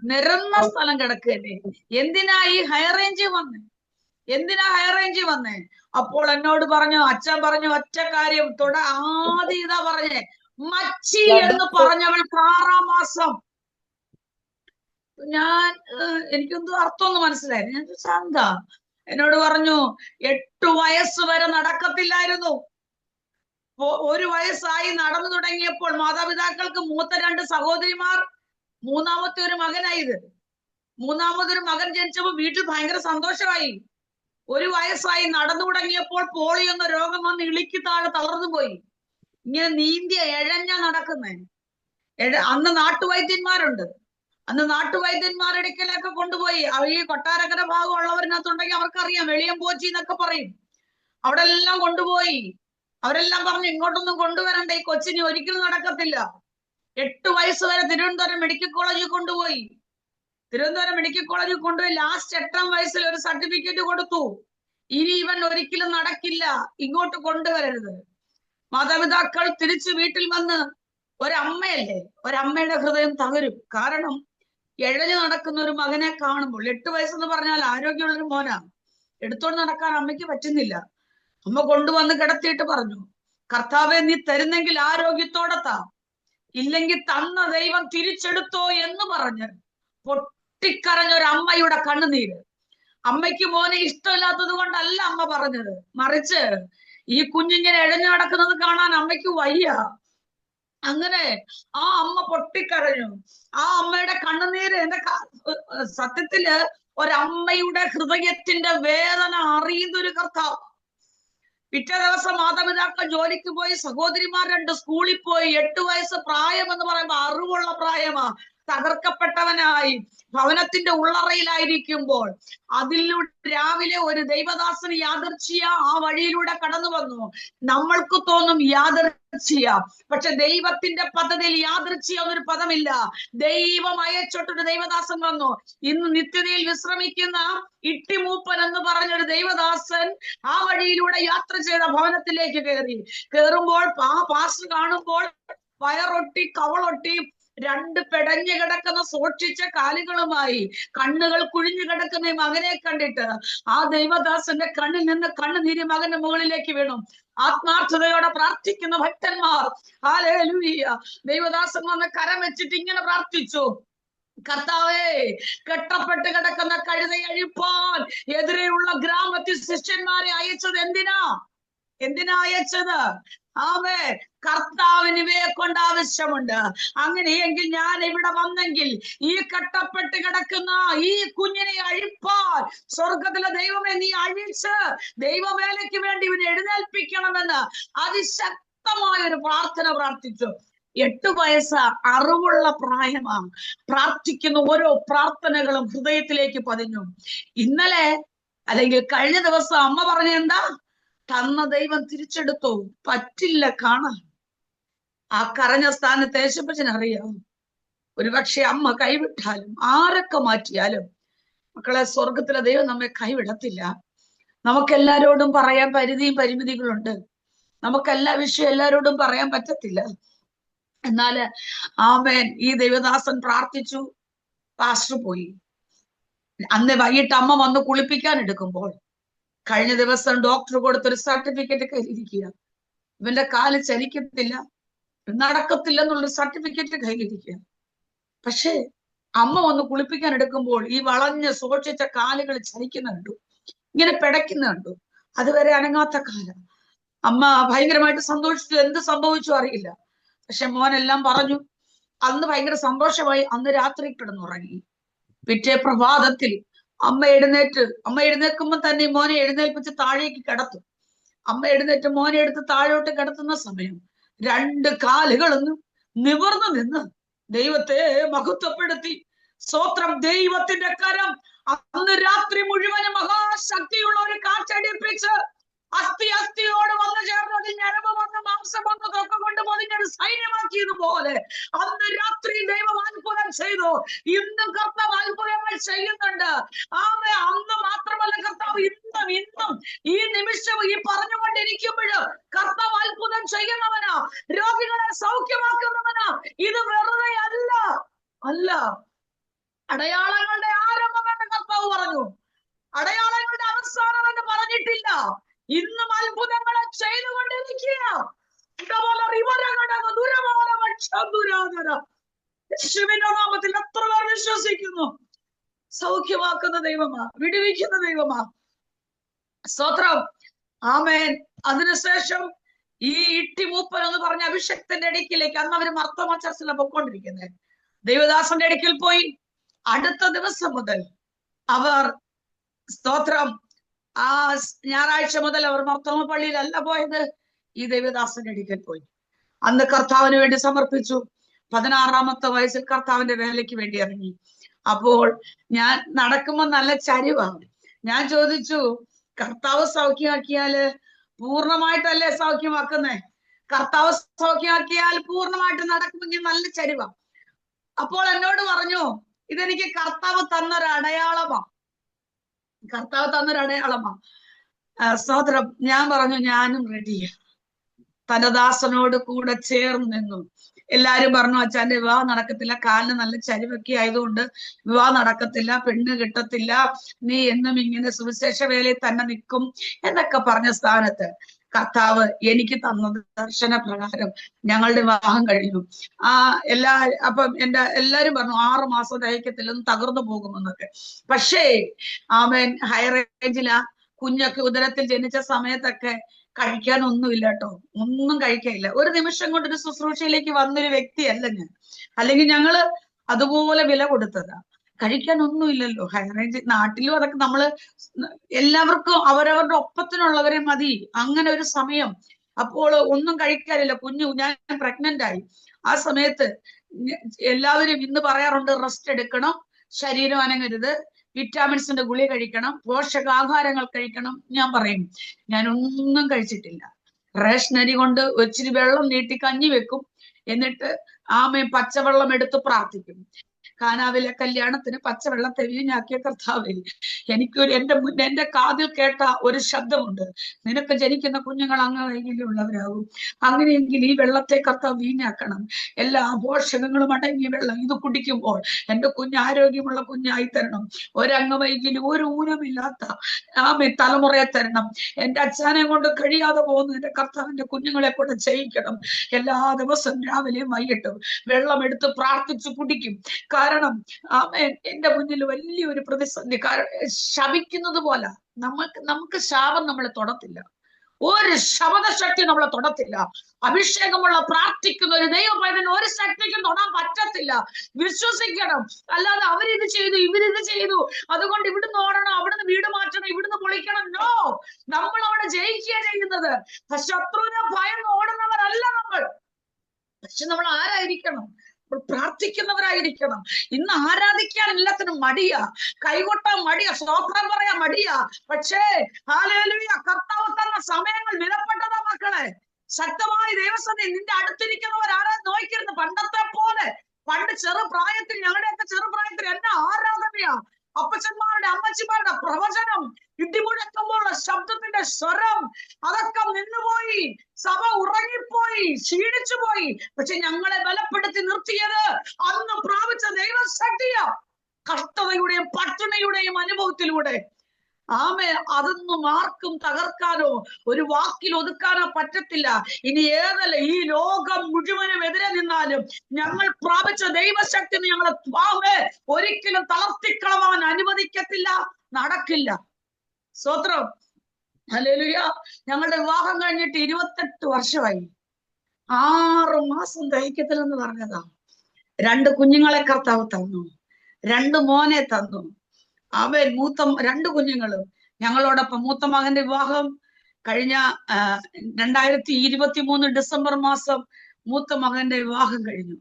നിരന്ന സ്ഥലം കിടക്കുകയല്ലേ. എന്തിനാ ഈ ഹൈ റേഞ്ചിൽ വന്നേ? അപ്പോൾ എന്നോട് പറഞ്ഞു, അച്ഛൻ പറഞ്ഞു ഒറ്റ കാര്യം, ആദ്യം ഇതാ പറഞ്ഞേ, മച്ചി എന്ന് പറഞ്ഞവൾ 6-ാം മാസം. എനിക്കൊന്നും അർത്ഥമൊന്നും മനസ്സിലായില്ല. ഞാൻ എന്താ? എന്നോട് പറഞ്ഞു 8 വയസ്സ് വരെ നടക്കത്തില്ലായിരുന്നു. 1 വയസ്സായി നടന്നു തുടങ്ങിയപ്പോൾ മാതാപിതാക്കൾക്ക് മൂത്ത 2 സഹോദരിമാർ, മൂന്നാമത്തെ ഒരു മകനായത്. മൂന്നാമതൊരു മകൻ ജനിച്ചപ്പോൾ വീട്ടിൽ ഭയങ്കര സന്തോഷമായി. 1 വയസ്സായി നടന്നു തുടങ്ങിയപ്പോൾ പോളിയോ എന്ന രോഗം വന്ന് ഇളിക്ക് താഴെ തളർന്നു പോയി. ഇങ്ങനെ നീന്തിയ എഴഞ്ഞ നടക്കുന്നേ. അന്ന് നാട്ടുവൈദ്യന്മാരുണ്ട്. അന്ന് നാട്ടുവൈദ്യന്മാരെടുക്കലൊക്കെ കൊണ്ടുപോയി. ഈ കൊട്ടാരക്കര ഭാഗം ഉള്ളവരിനകത്തുണ്ടെങ്കിൽ അവർക്കറിയാം, വെളിയംപോച്ചി എന്നൊക്കെ പറയും. അവിടെ എല്ലാം കൊണ്ടുപോയി. അവരെല്ലാം പറഞ്ഞു ഇങ്ങോട്ടൊന്നും കൊണ്ടുവരണ്ട, ഈ കൊച്ചിന് ഒരിക്കലും നടക്കത്തില്ല. 8 വയസ്സ് വരെ തിരുവനന്തപുരം മെഡിക്കൽ കോളേജിൽ കൊണ്ടുപോയി. ലാസ്റ്റ് 8-ാം വയസ്സിൽ ഒരു സർട്ടിഫിക്കറ്റ് കൊടുത്തു. ഇനി ഇവൻ ഒരിക്കലും നടക്കില്ല, ഇങ്ങോട്ട് കൊണ്ടുവരരുത്. മാതാപിതാക്കൾ തിരിച്ചു വീട്ടിൽ വന്ന്, ഒരമ്മയല്ലേ, ഒരമ്മയുടെ ഹൃദയം തകരും. കാരണം എഴഞ്ഞു നടക്കുന്ന ഒരു മകനെ കാണുമ്പോൾ, 8 വയസ്സെന്ന് പറഞ്ഞാൽ ആരോഗ്യമുള്ളൊരു മോനാ, എടുത്തോണ്ട് നടക്കാൻ അമ്മയ്ക്ക് പറ്റുന്നില്ല. അമ്മ കൊണ്ടുവന്ന് കിടത്തിയിട്ട് പറഞ്ഞു, കർത്താവെ നീ തരുന്നെങ്കിൽ ആരോഗ്യത്തോടെ താ, ഇല്ലെങ്കിൽ തന്ന ദൈവം തിരിച്ചെടുത്തോ എന്ന് പറഞ്ഞ് പൊട്ടിക്കരഞ്ഞൊരു അമ്മയുടെ കണ്ണുനീര്. അമ്മയ്ക്ക് മോനെ ഇഷ്ടമില്ലാത്തത് കൊണ്ടല്ല അമ്മ പറഞ്ഞത്, മറിച്ച് ഈ കുഞ്ഞിങ്ങനെ എഴഞ്ഞു നടക്കുന്നത് കാണാൻ അമ്മയ്ക്ക് വയ്യ. അങ്ങനെ ആ അമ്മ പൊട്ടിക്കരഞ്ഞു. ആ അമ്മയുടെ കണ്ണുനീര് സത്യത്തില് ഒരമ്മയുടെ ഹൃദയത്തിന്റെ വേദന അറിയുന്ന ഒരു കർത്താവ്. പിറ്റേ ദിവസം മാതാപിതാക്കൾ ജോലിക്ക് പോയി, സഹോദരിമാർ 2 സ്കൂളിൽ പോയി. 8 വയസ്സ് പ്രായം എന്ന് പറയുമ്പോ അറിവുള്ള പ്രായമാ. തകർക്കപ്പെട്ടവനായി ഭവനത്തിന്റെ ഉള്ളറയിലായിരിക്കുമ്പോൾ അതിലൂടെ രാവിലെ ഒരു ദൈവദാസന് യാദൃച്ഛിയ ആ വഴിയിലൂടെ കടന്നു വന്നു. നമ്മൾക്ക് തോന്നും യാദൃച്ഛിയ, പക്ഷെ ദൈവത്തിന്റെ പദ്ധതിയിൽ യാദൃച്ഛിയ എന്നൊരു പദമില്ല. ദൈവം അയച്ചൊട്ടൊരു ദൈവദാസൻ വന്നു. ഇന്ന് നിത്യതയിൽ വിശ്രമിക്കുന്ന ഇട്ടിമൂപ്പൻ എന്ന് പറഞ്ഞൊരു ദൈവദാസൻ ആ വഴിയിലൂടെ യാത്ര ചെയ്ത ഭവനത്തിലേക്ക് കയറുമ്പോൾ ആ പാസ്റ്റർ കാണുമ്പോൾ വയറൊട്ടി കവളൊട്ടി 2 പെടഞ്ഞു കിടക്കുന്ന സൂക്ഷിച്ച കാലുകളുമായി കണ്ണുകൾ കുഴിഞ്ഞു കിടക്കുന്ന ഈ മകനെ കണ്ടിട്ട് ആ ദൈവദാസന്റെ കണ്ണിൽ നിന്ന് കണ്ണുനീര് മകന്റെ മുകളിലേക്ക് വീണു. ആത്മാർത്ഥതയോടെ പ്രാർത്ഥിക്കുന്ന ഭക്തന്മാർ, ഹല്ലേലൂയ, ദൈവദാസൻ വന്ന് കരം വെച്ചിട്ട് ഇങ്ങനെ പ്രാർത്ഥിച്ചു, കർത്താവേ, കെട്ടപ്പെട്ട് കിടക്കുന്ന കഴുതയെ അഴിപ്പാൻ എതിരെയുള്ള ഗ്രാമത്തിൽ ശിഷ്യന്മാരെ അയച്ചത് എന്തിനാ അയച്ചത്? ആമേ, കർത്താവിന് ഇവയെ കൊണ്ട് ആവശ്യമുണ്ട്. അങ്ങനെയെങ്കിൽ ഞാൻ ഇവിടെ വന്നെങ്കിൽ ഈ കെട്ടപ്പെട്ട് കിടക്കുന്ന ഈ കുഞ്ഞിനെ അഴിപ്പാൻ സ്വർഗത്തിലെ ദൈവമേ നീ അഴിച്ച് ദൈവവേലയ്ക്ക് വേണ്ടി ഇവനെ എഴുന്നേൽപ്പിക്കണമെന്ന് അതിശക്തമായ ഒരു പ്രാർത്ഥന പ്രാർത്ഥിച്ചു. 8 വയസ്സ് അറിവുള്ള പ്രായമാണ്. പ്രാർത്ഥിക്കുന്ന ഓരോ പ്രാർത്ഥനകളും ഹൃദയത്തിലേക്ക് പതിഞ്ഞു. ഇന്നലെ അല്ലെങ്കിൽ കഴിഞ്ഞ ദിവസം അമ്മ പറഞ്ഞ എന്താ? തന്ന ദൈവം തിരിച്ചെടുത്തോ? പറ്റില്ല കാണാൻ. ആ കരഞ്ഞ സ്ഥാനത്ത് യേശുപ്പച്ചന് അറിയാം, ഒരുപക്ഷെ അമ്മ കൈവിട്ടാലും ആരൊക്കെ മാറ്റിയാലും മക്കളെ, സ്വർഗത്തിലെ ദൈവം നമ്മെ കൈവിടത്തില്ല. നമുക്കെല്ലാരോടും പറയാൻ പരിമിതികളുണ്ട്. നമുക്കെല്ലാ വിഷയം എല്ലാരോടും പറയാൻ പറ്റത്തില്ല. എന്നാല് ആമേൻ, ഈ ദൈവദാസൻ പ്രാർത്ഥിച്ചു. പാസ്റ്റർ പോയി. അന്ന് വൈകിട്ട് അമ്മ വന്ന് കുളിപ്പിക്കാൻ എടുക്കുമ്പോൾ കഴിഞ്ഞ ദിവസം ഡോക്ടർ കൊടുത്തൊരു സർട്ടിഫിക്കറ്റ് കയ്യിലിരിക്കുക. ഇവന്റെ കാല് ചലിക്കത്തില്ല, നടക്കത്തില്ലെന്നുള്ളൊരു സർട്ടിഫിക്കറ്റ് കയ്യിലിരിക്കുക. പക്ഷേ അമ്മ വന്ന് കുളിപ്പിക്കാൻ എടുക്കുമ്പോൾ ഈ വളഞ്ഞ് സൂക്ഷിച്ച കാലുകൾ ചലിക്കുന്ന കണ്ടു, ഇങ്ങനെ പിടയ്ക്കുന്ന കണ്ടു. അതുവരെ അനങ്ങാത്ത കാലം. അമ്മ ഭയങ്കരമായിട്ട് സന്തോഷിച്ചു. എന്ത് സംഭവിച്ചു അറിയില്ല. പക്ഷെ മോനെല്ലാം പറഞ്ഞു. അന്ന് ഭയങ്കര സന്തോഷമായി. അന്ന് രാത്രി കിടന്നുറങ്ങി. പിറ്റേ പ്രഭാതത്തിൽ അമ്മ എഴുന്നേൽക്കുമ്പോൾ തന്നെ മോനെ എഴുന്നേൽപ്പിച്ച് താഴേക്ക് കിടത്തും. അമ്മ എഴുന്നേറ്റ് മോനെ എടുത്ത് താഴോട്ട് കിടത്തുന്ന സമയം 2 കാലുകളും നിവർന്നു നിന്ന് ദൈവത്തെ മഹത്വപ്പെടുത്തി. സ്തോത്രം. ദൈവത്തിന്റെ കരം അന്ന് രാത്രി മുഴുവനും മഹാശക്തിയുള്ള ഒരു കാറ്റടിപ്പിച്ച് അസ്ഥിയോട് വന്നു ചേർന്നത്, ഞരമ്പ് വന്ന് മാംസം വന്നതൊക്കെ കൊണ്ട് പൊതിഞ്ഞൊരു സൈന്യമാക്കിയതുപോലെ അന്ന് രാത്രി ദൈവം അത്ഭുതം ചെയ്തു. ഇന്നും കർത്താവ് അത്ഭുതങ്ങൾ ചെയ്യുന്നുണ്ട്. അന്ന് മാത്രമല്ല, കർത്താവ് ഇന്നും ഈ നിമിഷവും ഈ പറഞ്ഞുകൊണ്ടിരിക്കുമ്പോഴും കർത്താവ് അത്ഭുതം ചെയ്യുന്നവനാ, രോഗികളെ സൗഖ്യമാക്കുന്നവനാ. ഇത് വെറുതെ അല്ല, അടയാളങ്ങളുടെ ആരംഭമെന്ന് കർത്താവ് പറഞ്ഞു, അടയാളങ്ങളുടെ അവസാനം എന്ന് പറഞ്ഞിട്ടില്ല. ഇന്നും അത്ഭുതങ്ങളെ ചെയ്തുകൊണ്ടിരിക്കുക. യേശുവിന്റെ നാമത്തിൽ എത്ര പേർ വിശ്വസിക്കുന്നു? സൗഖ്യമാക്കുന്ന ദൈവമാ, വിടുവിക്കുന്ന ദൈവമാ. സ്തോത്രം. ആമേൻ. അതിനുശേഷം ഈ ഇട്ടിമൂപ്പൻ എന്ന് പറഞ്ഞ അഭിഷക്തന്റെ ഇടയ്ക്കിലേക്ക്, അന്ന് അവര് മർത്തോമാ ചർച്ചിലാണ് പൊയ്ക്കൊണ്ടിരിക്കുന്നത്, ദൈവദാസന്റെ ഇടയ്ക്കിൽ പോയി. അടുത്ത ദിവസം മുതൽ അവർ, സ്തോത്രം, ആ ഞായറാഴ്ച മുതൽ അവർ മർത്തോമ പള്ളിയിലല്ല പോയത്, ഈ ദൈവദാസന്റെ ഇടയ്ക്കിൽ പോയി. അന്ന് കർത്താവിന് വേണ്ടി സമർപ്പിച്ചു. 16-ാമത്തെ വയസ്സിൽ കർത്താവിന്റെ വേലയ്ക്ക് വേണ്ടി ഇറങ്ങി. അപ്പോൾ ഞാൻ നടക്കുമ്പോ നല്ല ചരിവാണ്. ഞാൻ ചോദിച്ചു, കർത്താവ് സൗഖ്യമാക്കിയാല് പൂർണ്ണമായിട്ടല്ലേ സൗഖ്യമാക്കുന്നേ? കർത്താവ് സൗഖ്യമാക്കിയാൽ പൂർണ്ണമായിട്ട് നടക്കുമെങ്കിൽ നല്ല ചരിവാ. അപ്പോൾ എന്നോട് പറഞ്ഞു, ഇതെനിക്ക് കർത്താവ് തന്നൊരു അടയാളമാ. സ്തോത്രം. ഞാൻ പറഞ്ഞു ഞാനും റെഡിയാ. തന്റെ ദാസനോട് കൂടെ ചേർന്ന് നിന്നു. എല്ലാരും പറഞ്ഞു അച്ഛന്റെ വിവാഹം നടക്കത്തില്ല, കാലിന് നല്ല ചരിവൊക്കെ ആയതുകൊണ്ട് വിവാഹം നടക്കത്തില്ല, പെണ്ണ് കിട്ടത്തില്ല, നീ എന്നും ഇങ്ങനെ സുവിശേഷ വേലയിൽ തന്നെ നിൽക്കും എന്നൊക്കെ പറഞ്ഞ സ്ഥാനത്ത് കർത്താവ് എനിക്ക് തന്നത് ദർശന പ്രകാരം ഞങ്ങളുടെ വിവാഹം കഴിഞ്ഞു. അപ്പം എല്ലാരും പറഞ്ഞു 6 മാസം ദഹിക്കത്തില്ലെന്ന്, തകർന്നു പോകുമെന്നൊക്കെ. പക്ഷേ ആമേൻ, ഹൈ റേഞ്ചിലാ കുഞ്ഞൊക്കെ ഉദരത്തിൽ ജനിച്ച സമയത്തൊക്കെ കഴിക്കാനൊന്നുമില്ല കേട്ടോ, ഒന്നും കഴിക്കാനില്ല. ഒരു നിമിഷം കൊണ്ട് ഒരു ശുശ്രൂഷയിലേക്ക് വന്നൊരു വ്യക്തിയല്ല ഞാൻ. അല്ലെങ്കിൽ ഞങ്ങള് അതുപോലെ വില കൊടുത്തതാ. കഴിക്കാനൊന്നുമില്ലല്ലോ. ഹൈ റേഞ്ച് നാട്ടിലും അതൊക്കെ നമ്മള് എല്ലാവർക്കും അവരവരുടെ ഒപ്പത്തിനുള്ളവരെ മതി, അങ്ങനെ ഒരു സമയം. അപ്പോൾ ഒന്നും കഴിക്കാനില്ല. ഞാൻ പ്രഗ്നന്റ് ആയി. ആ സമയത്ത് എല്ലാവരും ഇന്ന് പറയാറുണ്ട് റെസ്റ്റ് എടുക്കണം, ശരീരം അനങ്ങരുത്, വിറ്റാമിൻസിന്റെ ഗുളിക കഴിക്കണം, പോഷകാഹാരങ്ങൾ കഴിക്കണം. ഞാൻ പറയും ഞാൻ ഒന്നും കഴിച്ചിട്ടില്ല. റേഷനരി കൊണ്ട് ഒച്ചിരി വെള്ളം നീട്ടി കഞ്ഞി വെക്കും, എന്നിട്ട് പച്ചവെള്ളം എടുത്ത് പ്രാർത്ഥിക്കും. കാനാവിലെ കല്യാണത്തിന് പച്ചവെള്ളത്തെ വീഞ്ഞാക്കിയ കർത്താവേ, എന്റെ കാതിൽ കേട്ട ഒരു ശബ്ദമുണ്ട്, നിനക്ക് ജനിക്കുന്ന കുഞ്ഞുങ്ങൾ അങ്ങ് വൈകല്യമുള്ളവരാകും, അങ്ങനെയെങ്കിൽ ഈ വെള്ളത്തെ കർത്താവ് വീഞ്ഞാക്കണം, എല്ലാ പോഷകങ്ങളും അടങ്ങിയ വെള്ളം ഇത് കുടിക്കുമ്പോൾ എന്റെ കുഞ്ഞ് ആരോഗ്യമുള്ള കുഞ്ഞായി തരണം, ഒരംഗവൈകല്യം ഒരു ഊനമില്ലാത്ത തലമുറയെ തരണം, എന്റെ അച്ഛനെ കൊണ്ട് കഴിയാതെ പോകുന്ന എന്റെ കർത്താവിന്റെ കുഞ്ഞുങ്ങളെ കൊണ്ട് ചെയ്യിക്കണം. എല്ലാ ദിവസവും രാവിലെയും വൈകിട്ടും വെള്ളം എടുത്ത് പ്രാർത്ഥിച്ചു കുടിക്കും. കാരണം എന്റെ മുന്നിൽ വലിയൊരു പ്രതിസന്ധി. ശപിക്കുന്നത് പോലെ നമുക്ക് ശാപം നമ്മളെ തൊടത്തില്ല, ഒരു ശബ്ദശക്തി നമ്മളെ തൊടത്തില്ല. അഭിഷേകമുള്ള പ്രാർത്ഥിക്കുന്ന ഒരു ദൈവപൈതന് ഒരു ശക്തിക്കും തൊടാൻ പറ്റത്തില്ല. വിശ്വസിക്കണം. അല്ലാതെ അവരിത് ചെയ്തു ഇവരിത് ചെയ്തു അതുകൊണ്ട് ഇവിടുന്ന് ഓടണം, അവിടുന്ന് വീട് മാറ്റണം, ഇവിടുന്ന് പൊളിക്കണം. നോ, നമ്മൾ അവിടെ ജയിക്കുക ചെയ്യുന്നത്. ശത്രുവിനെ ഭയന്ന് ഓടുന്നവരല്ല നമ്മൾ. പക്ഷെ നമ്മൾ ആരായിരിക്കണം? പ്രാർത്ഥിക്കുന്നവരായിരിക്കണം. ഇന്ന് ആരാധിക്കാൻ എല്ലാത്തിനും മടിയാ, കൈകൊട്ടാൻ മടിയാ, സ്തോത്രം പറയാൻ മടിയാ. പക്ഷേ ഹല്ലേലൂയ, കർത്താവ് തന്ന സമയങ്ങൾ വിലപ്പെട്ടതാ മക്കളെ. ശക്തമായി ദൈവസന്നിധി നിന്റെ അടുത്തിരിക്കുന്നവർ ആരാ നോക്കരുത്. പണ്ടത്തെ പോലെ, പണ്ട് ചെറുപ്രായത്തിൽ, ഞങ്ങളുടെയൊക്കെ ചെറുപ്രായത്തിൽ എന്നാ ആരാധനയാ, അപ്പച്ചന്മാരുടെ അമ്മച്ചിമാരുടെ പ്രവചനം, ഇടിമുഴക്കുമ്പോഴുള്ള ശബ്ദത്തിന്റെ സ്വരം, അതൊക്കെ നിന്നുപോയി. സഭ ഉറങ്ങിപ്പോയി, ക്ഷീണിച്ചു പോയി. പക്ഷെ ഞങ്ങളെ ബലപ്പെടുത്തി നിർത്തിയത് അന്ന് പ്രാപിച്ച ദൈവശക്തിയാ, കഷ്ടതയുടെയും പട്ടിണിയുടെയും അനുഭവത്തിലൂടെ. അതൊന്നും ആർക്കും തകർക്കാനോ ഒരു വാക്കിൽ ഒതുക്കാനോ പറ്റത്തില്ല. ഇനി ഏതല്ല ഈ ലോകം മുഴുവനും എതിരെ നിന്നാലും ഞങ്ങൾ പ്രാപിച്ച ദൈവശക്തി ഞങ്ങളെ ഒരിക്കലും തളർത്തിക്കളവാൻ അനുവദിക്കത്തില്ല, നടക്കില്ല. സ്തോത്രം. ഹല്ലേലൂയ. ഞങ്ങളുടെ വിവാഹം കഴിഞ്ഞിട്ട് 28 വർഷമായി. 6 മാസം ദഹിക്കത്തില്ലെന്ന് പറഞ്ഞതാ. 2 കുഞ്ഞുങ്ങളെ കർത്താവ് തന്നു, 2 മോനെ തന്നു. 2 കുഞ്ഞുങ്ങളും ഞങ്ങളോടൊപ്പം. മൂത്ത മകന്റെ വിവാഹം കഴിഞ്ഞ 2023 ഡിസംബർ മാസം മൂത്ത മകന്റെ വിവാഹം കഴിഞ്ഞു.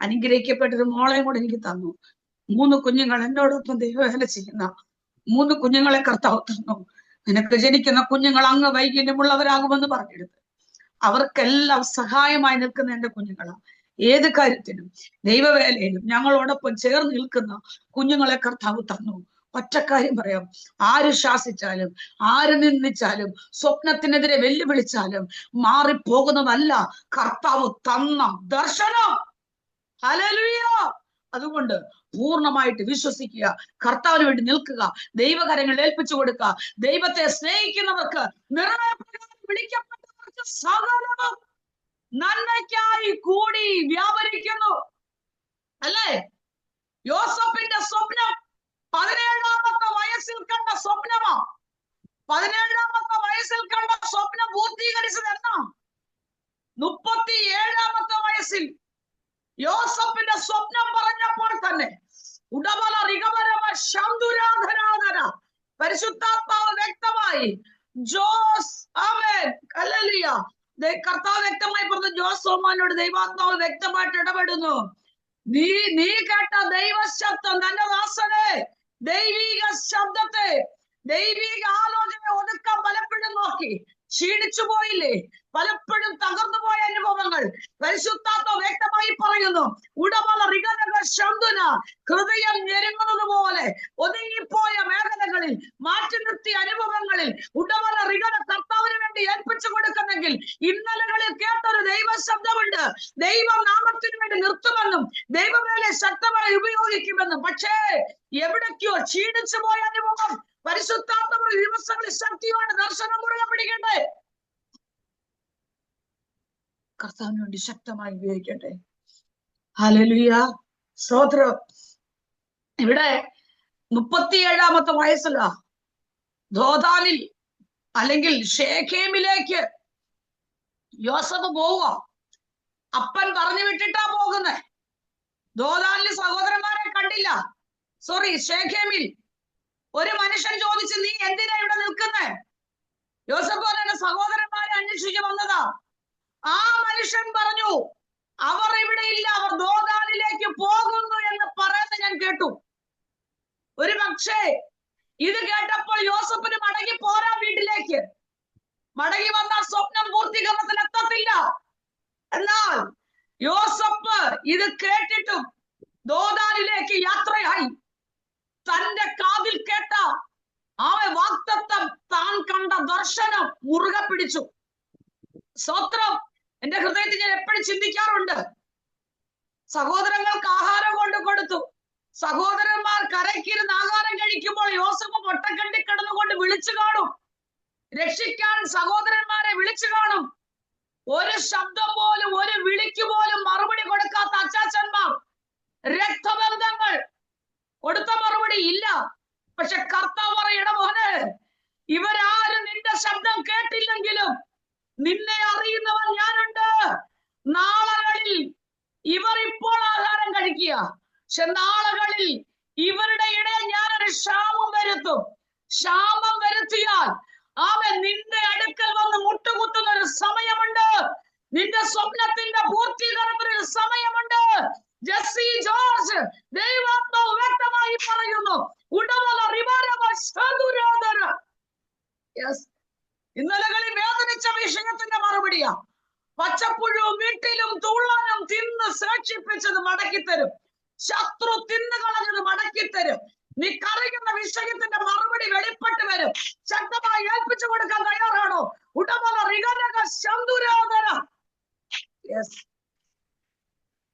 അനുഗ്രഹിക്കപ്പെട്ടൊരു മോളെയും കൂടെ എനിക്ക് തന്നു. 3 കുഞ്ഞുങ്ങൾ എന്നോടൊപ്പം ദൈവവേല ചെയ്യുന്ന 3 കുഞ്ഞുങ്ങളെ കർത്താവ് തന്നു. നിനക്ക് ജനിക്കുന്ന കുഞ്ഞുങ്ങൾ അങ്ങ് വൈകല്യമുള്ളവരാകുമെന്ന് പറഞ്ഞെടുത്ത് അവർക്കെല്ലാം സഹായമായി നിൽക്കുന്ന എന്റെ കുഞ്ഞുങ്ങളാണ്. ഏത് കാര്യത്തിനും ദൈവവേലയിലും ഞങ്ങളോടൊപ്പം ചേർന്ന് നിൽക്കുന്ന കുഞ്ഞുങ്ങളെ കർത്താവ് തന്നു. ഒറ്റക്കാര്യം പറയാം, ആര് ശാസിച്ചാലും ആര് നിന്ദിച്ചാലും സ്വപ്നത്തിനെതിരെ വെല്ലുവിളിച്ചാലും മാറിപ്പോകുന്നതല്ല കർത്താവ് തന്ന ദർശനം. ഹല്ലേലൂയ. അതുകൊണ്ട് പൂർണ്ണമായിട്ട് വിശ്വസിക്കുക, കർത്താവിന് വേണ്ടി നിൽക്കുക, ദൈവകരങ്ങൾ ഏൽപ്പിച്ചു കൊടുക്കുക. ദൈവത്തെ സ്നേഹിക്കുന്നവർക്ക്, നിർണയപ്രകാരം വിളിക്കപ്പെട്ടവർക്ക് സകലവും നന്മയ്ക്കായി കൂടി വ്യാപരിക്കുന്നു. അല്ലേ? യോസഫിന്റെ സ്വപ്നം 17-ാമത്തെ വയസ്സിൽ കണ്ട സ്വപ്നമാ. 17-ാമത്തെ വയസ്സിൽ കണ്ട സ്വപ്നം പൂർത്തീകരിച്ചത് എന്നാ? 37-ാമത്തെ വയസ്സിൽ യോസഫിന്റെ സ്വപ്നം പറഞ്ഞപ്പോൾ തന്നെ ഉടമല റികമരമ ശാന്തുരാധനാധന പരിശുദ്ധാത്മാവ് വ്യക്തമായി കർത്താവ് വ്യക്തമായി പറഞ്ഞു. ജോസോമാനോട് ദൈവാത്മാവ് വ്യക്തമായിട്ട് ഇടപെടുന്നു. നീ കേട്ട ദൈവശബ്ദം, തന്റെ ദാസനെ ദൈവിക ശബ്ദത്തെ, ദൈവിക ആലോചന ഒതുക്കാൻ പലപ്പോഴും നോക്കി. ക്ഷീണിച്ചു പോയില്ലേ? പലപ്പോഴും തകർന്നു പോയ അനുഭവങ്ങൾ പരിശുദ്ധാത്മ വ്യക്തമായി പറയുന്നു. ഉടമല റിഗനക ശബ്ദന, ഹൃദയം ഞെരുങ്ങുന്നത് പോലെ ഒതുങ്ങിപ്പോയ മേഖലകളിൽ, മാറ്റി നിർത്തിയ അനുഭവങ്ങളിൽ ഉടമല റിഗന കർത്താവിന് വേണ്ടി ഏൽപ്പിച്ചു കൊടുക്കുന്നെങ്കിൽ, ഇന്നലകളിൽ കേട്ടൊരു ദൈവ ശബ്ദമുണ്ട്. ദൈവം നാമത്തിന് വേണ്ടി നിർത്തുമെന്നും ദൈവമേലെ ശക്തമായി ഉപയോഗിക്കുമെന്നും. പക്ഷേ എവിടേക്കോ ക്ഷീണിച്ചു പോയ അനുഭവം പരിശുദ്ധാത്മ ദിവസങ്ങളിൽ ശക്തിയോടെ ദർശനം മുറുകെ പിടിക്കട്ടെ. കർത്താവിന് വേണ്ടി ശക്തമായി ഉപയോഗിക്കട്ടെ. ഹല്ലേലൂയ, സ്തോത്രം. ഇവിടെ 37-ാമത്തെ വയസ്സില ദോഥാനിൽ അല്ലെങ്കിൽ ഷേഖേമിലേക്ക് യോസഫ് പോവുക. അപ്പൻ പറഞ്ഞു വിട്ടിട്ടാ പോകുന്നേ. ദോഥാനിൽ സഹോദരന്മാരെ കണ്ടില്ല. ഷേഖേമിൽ ഒരു മനുഷ്യൻ ചോദിച്ചു, നീ എന്തിനാ ഇവിടെ നിൽക്കുന്നേ? യോസഫ് പറഞ്ഞ സഹോദരന്മാരെ അന്വേഷിച്ച് വന്നതാ. ആ മനുഷ്യൻ പറഞ്ഞു, അവർ ഇവിടെ ഇല്ല, അവർ ദോഥാനിലേക്ക് പോകുന്നു എന്ന് പറയുന്നത് ഞാൻ കേട്ടു. ഒരു പക്ഷേ ഇത് കേട്ടപ്പോൾ യോസഫിന് മടങ്ങി പോരാ വീട്ടിലേക്ക്. മടങ്ങി വന്നാൽ സ്വപ്നം പൂർത്തീകരണത്തിൽ എത്തത്തില്ല. എന്നാൽ യോസഫ് ഇത് കേട്ടിട്ടും ദോഥാനിലേക്ക് യാത്രയായി. തന്റെ കാതിൽ കേട്ട ആ വാഗ്ദത്തം, താൻ കണ്ട ദർശനം മുറുകെ പിടിച്ചു. സ്തോത്രം. എന്റെ ഹൃദയത്തിൽ ഞാൻ എപ്പോഴും ചിന്തിക്കാറുണ്ട്, സഹോദരങ്ങൾക്ക് ആഹാരം കൊണ്ട് കൊടുത്തു. സഹോദരന്മാർ കരയ്ക്കിരുന്ന് ആഹാരം കഴിക്കുമ്പോൾ യോസഫ് പൊട്ടക്കണ്ടി കിടന്നുകൊണ്ട് വിളിച്ചു കാണും. രക്ഷിക്കാൻ സഹോദരന്മാരെ വിളിച്ചു കാണും. ഒരു ശബ്ദം പോലും, ഒരു വിളിക്ക് പോലും മറുപടി കൊടുക്കാത്ത അച്ചാച്ചന്മാർ, രക്തബന്ധങ്ങൾ കൊടുത്ത മറുപടി ഇല്ല. പക്ഷെ കർത്താവ് പറയണ മോനെ, ഇവരാരും നിന്റെ ശബ്ദം കേട്ടില്ലെങ്കിലും നിന്നെ അറിയുന്നവൻ ഞാനുണ്ട്. നാളുകളിൽ ഇവർ ഇപ്പോൾ ആഹാരം കഴിക്കുക, പക്ഷെ നാളുകളിൽ ഇവരുടെ ഇടയിൽ ഞാനൊരു ക്ഷാമം വരുത്തും. ക്ഷാമം വരുത്തിയാൽ അവൻ നിന്റെ അടുക്കൽ വന്ന് മുട്ടുകുത്തുന്ന ഒരു സമയമുണ്ട്. നിന്റെ സ്വപ്നത്തിന്റെ പൂർത്തീകരണത്തിന് സമയമുണ്ട്. ജെസ്സി ജോർജ് ദൈവാത്മാവ് വ്യക്തമായി പറയുന്നു. ഇന്നലകളിൽ വേദനിച്ച വിഷയത്തിന്റെ മറുപടിയാ. പച്ചപ്പുഴുവും വീട്ടിലും തുള്ളനും തിന്ന് സാക്ഷിപ്പിച്ചത് മടക്കിത്തരും. ശത്രു തിന്നു കളഞ്ഞത് മടക്കിത്തരും. നീ കരയുന്ന വിഷയത്തിന്റെ മറുപടി വെളിപ്പെട്ട് വരും. ശക്തമായി ഏൽപ്പിച്ചു കൊടുക്കാൻ തയ്യാറാണോ? ഉടമല റിഗനക ശന്തുരോധന.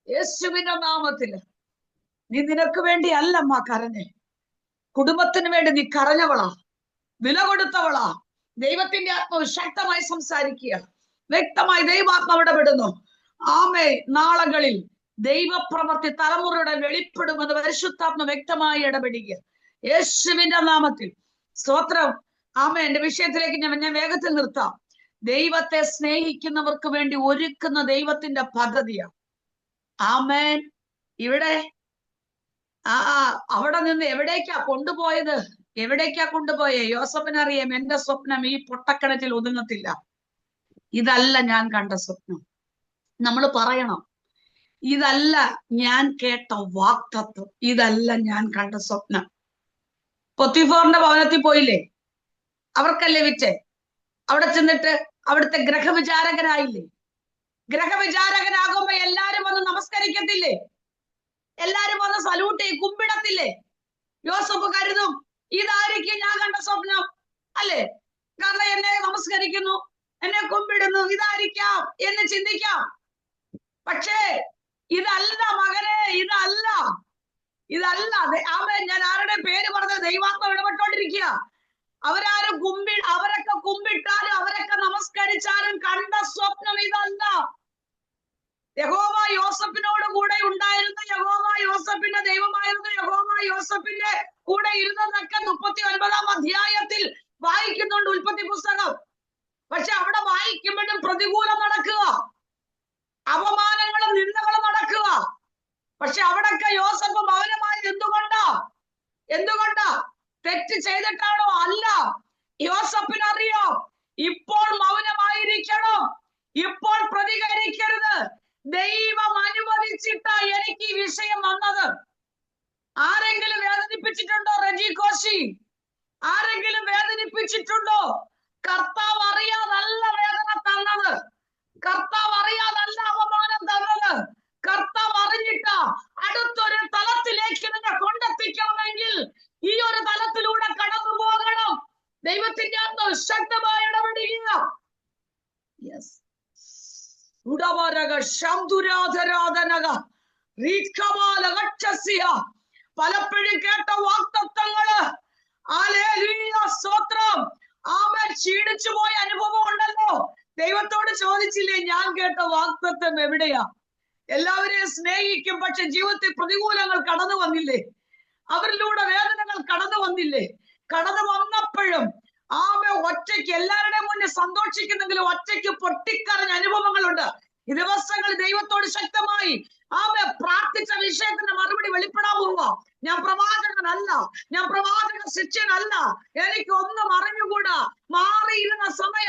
യേശുവിന്റെ നാമത്തില് നീ നിനക്ക് വേണ്ടി അല്ലമ്മ കരഞ്ഞേ, കുടുംബത്തിന് വേണ്ടി നീ കരഞ്ഞവളാ, വില കൊടുത്തവളാ. ദൈവത്തിന്റെ ആത്മാവ് ശക്തമായി സംസാരിക്കുക. വ്യക്തമായി ദൈവാത്മാവ് ഇടപെടുന്നു. ആമേ, നാളുകളിൽ ദൈവപ്രവൃത്തി തലമുറയുടെ വെളിപ്പെടുമെന്ന് പരിശുദ്ധാത്മ വ്യക്തമായി ഇടപെടുക യേശുവിന്റെ നാമത്തിൽ. സ്തോത്രം. ആമേ. എന്റെ വിഷയത്തിലേക്ക് ഞാൻ വേഗത്തിൽ നിർത്താം. ദൈവത്തെ സ്നേഹിക്കുന്നവർക്ക് വേണ്ടി ഒരുക്കുന്ന ദൈവത്തിന്റെ പദ്ധതിയാണ്. ആമേൻ. ഇവിടെ അവിടെ നിന്ന് എവിടേക്കാ കൊണ്ടുപോയത്? എവിടേക്കാ കൊണ്ടുപോയേ? യോസഫിനറിയാം, എന്റെ സ്വപ്നം ഈ പൊട്ടക്കിണറ്റിൽ ഒതുങ്ങത്തില്ല. ഇതല്ല ഞാൻ കണ്ട സ്വപ്നം. നമ്മൾ പറയണം, ഇതല്ല ഞാൻ കേട്ട വാഗ്ദത്തം, ഇതല്ല ഞാൻ കണ്ട സ്വപ്നം. പൊത്തിഫോറിന്റെ ഭവനത്തിൽ പോയില്ലേ? അവർക്കല്ലേ വിറ്റേ? അവിടെ ചെന്നിട്ട് അവിടുത്തെ ഗ്രഹവിചാരകനായില്ലേ? ഗ്രഹവിചാരകനാകുമ്പോ എല്ലാരും വന്ന് നമസ്കരിക്കത്തില്ലേ? എല്ലാരും വന്ന് സല്യൂട്ട് ചെയ്യും, കുമ്പിടത്തില്ലേ? യോസഫ് കരുതും, ഇതായിരിക്കും ഞാൻ കണ്ട സ്വപ്നം അല്ലേ? കാരണം എന്നെ നമസ്കരിക്കുന്നു, എന്നെ കുമ്പിടുന്നു, ഇതായിരിക്കാം എന്ന് ചിന്തിക്കാം. പക്ഷേ ഇതല്ല മകനെ, ഇതല്ല. ആമേൻ. ഞാൻ ആരുടെ പേര് പറഞ്ഞ ദൈവാത്മ ഇടപെട്ടോണ്ടിരിക്കുക. അവരൊക്കെ കുമ്പിട്ടാലും അവരൊക്കെ നമസ്കരിച്ചാലും കണ്ട സ്വപ്നം ഇതല്ല. യഹോവ യോസഫിനോട് കൂടെ ഉണ്ടായിരുന്നു, യഹോവ യോസഫിന്റെ ദൈവമായിരുന്നു, യഹോവ യോസഫിന്റെ കൂടെ ഇരുന്നതൊക്കെ 39-ാം അധ്യായത്തിൽ വായിക്കുന്നുണ്ട്, ഉൽപ്പത്തി പുസ്തകം. പക്ഷെ അവിടെ വായിക്കുമ്പോഴും പ്രതികൂലം നടക്കുക, അപമാനങ്ങളും നിന്ദകളും നടക്കുക. പക്ഷെ അവിടൊക്കെ യോസഫ് മൗനമായത് എന്തുകൊണ്ടാ? തെറ്റ് ചെയ്തിട്ടാണോ? അല്ല. യോസഫിനറിയോ, ഇപ്പോൾ മൗനമായിരിക്കണം, ഇപ്പോൾ പ്രതികരിക്കരുത്. ദൈവം അനുവദിച്ചിട്ടാ എനിക്ക് ഈ വിഷയം വന്നത്. ആരെങ്കിലും വേദനിപ്പിച്ചിട്ടുണ്ടോ? റെജി കോശി, ആരെങ്കിലും വേദനിപ്പിച്ചിട്ടുണ്ടോ? കർത്താവ് അറിയാതല്ല വേദന തന്നത്, കർത്താവ് അറിയാതല്ല അപമാനം തന്നത്. കർത്താവ് അറിഞ്ഞിട്ട് അടുത്തൊരു തലത്തിലേക്ക് നിന്നെ കൊണ്ടെത്തിക്കണമെങ്കിൽ ഈ ഒരു തലത്തിലൂടെ കടന്നു പോകണം. ദൈവത്തിന്റെ അന്ന് ശക്തമായി ഇടപെടുക. യെസ്, പലപ്പോഴും കേട്ട വാഗ്ദത്തങ്ങള് സ്തോത്രം, ആമേൻ, ക്ഷീണിച്ചു പോയ അനുഭവം ഉണ്ടല്ലോ. ദൈവത്തോട് ചോദിച്ചില്ലേ, ഞാൻ കേട്ട വാഗ്ദത്തം എവിടെയാ? എല്ലാവരെയും സ്നേഹിക്കും, പക്ഷെ ജീവിതത്തിൽ പ്രതികൂലങ്ങൾ കടന്നു വന്നില്ലേ? അവരിലൂടെ വേദനകൾ കടന്നു വന്നില്ലേ? കടന്നു വന്നപ്പോഴും ഒറ്റയ്ക്ക് എല്ലാവരുടെയും മുന്നിൽ സന്തോഷിക്കുന്നെങ്കിലും ഒറ്റയ്ക്ക് പൊട്ടിക്കറിഞ്ഞ അനുഭവങ്ങളുണ്ട്. ഈ ദിവസങ്ങൾ ദൈവത്തോട് ശക്തമായി പ്രാർത്ഥിച്ച വിഷയത്തിന്റെ മറുപടി വെളിപ്പെടാൻ പോവാ. ഞാൻ പ്രവാചകനല്ല, ഞാൻ പ്രവാചക ശിഷ്യനല്ല, എനിക്കൊന്നും അറിഞ്ഞുകൂടാ. മാറിയിരുന്ന സമയ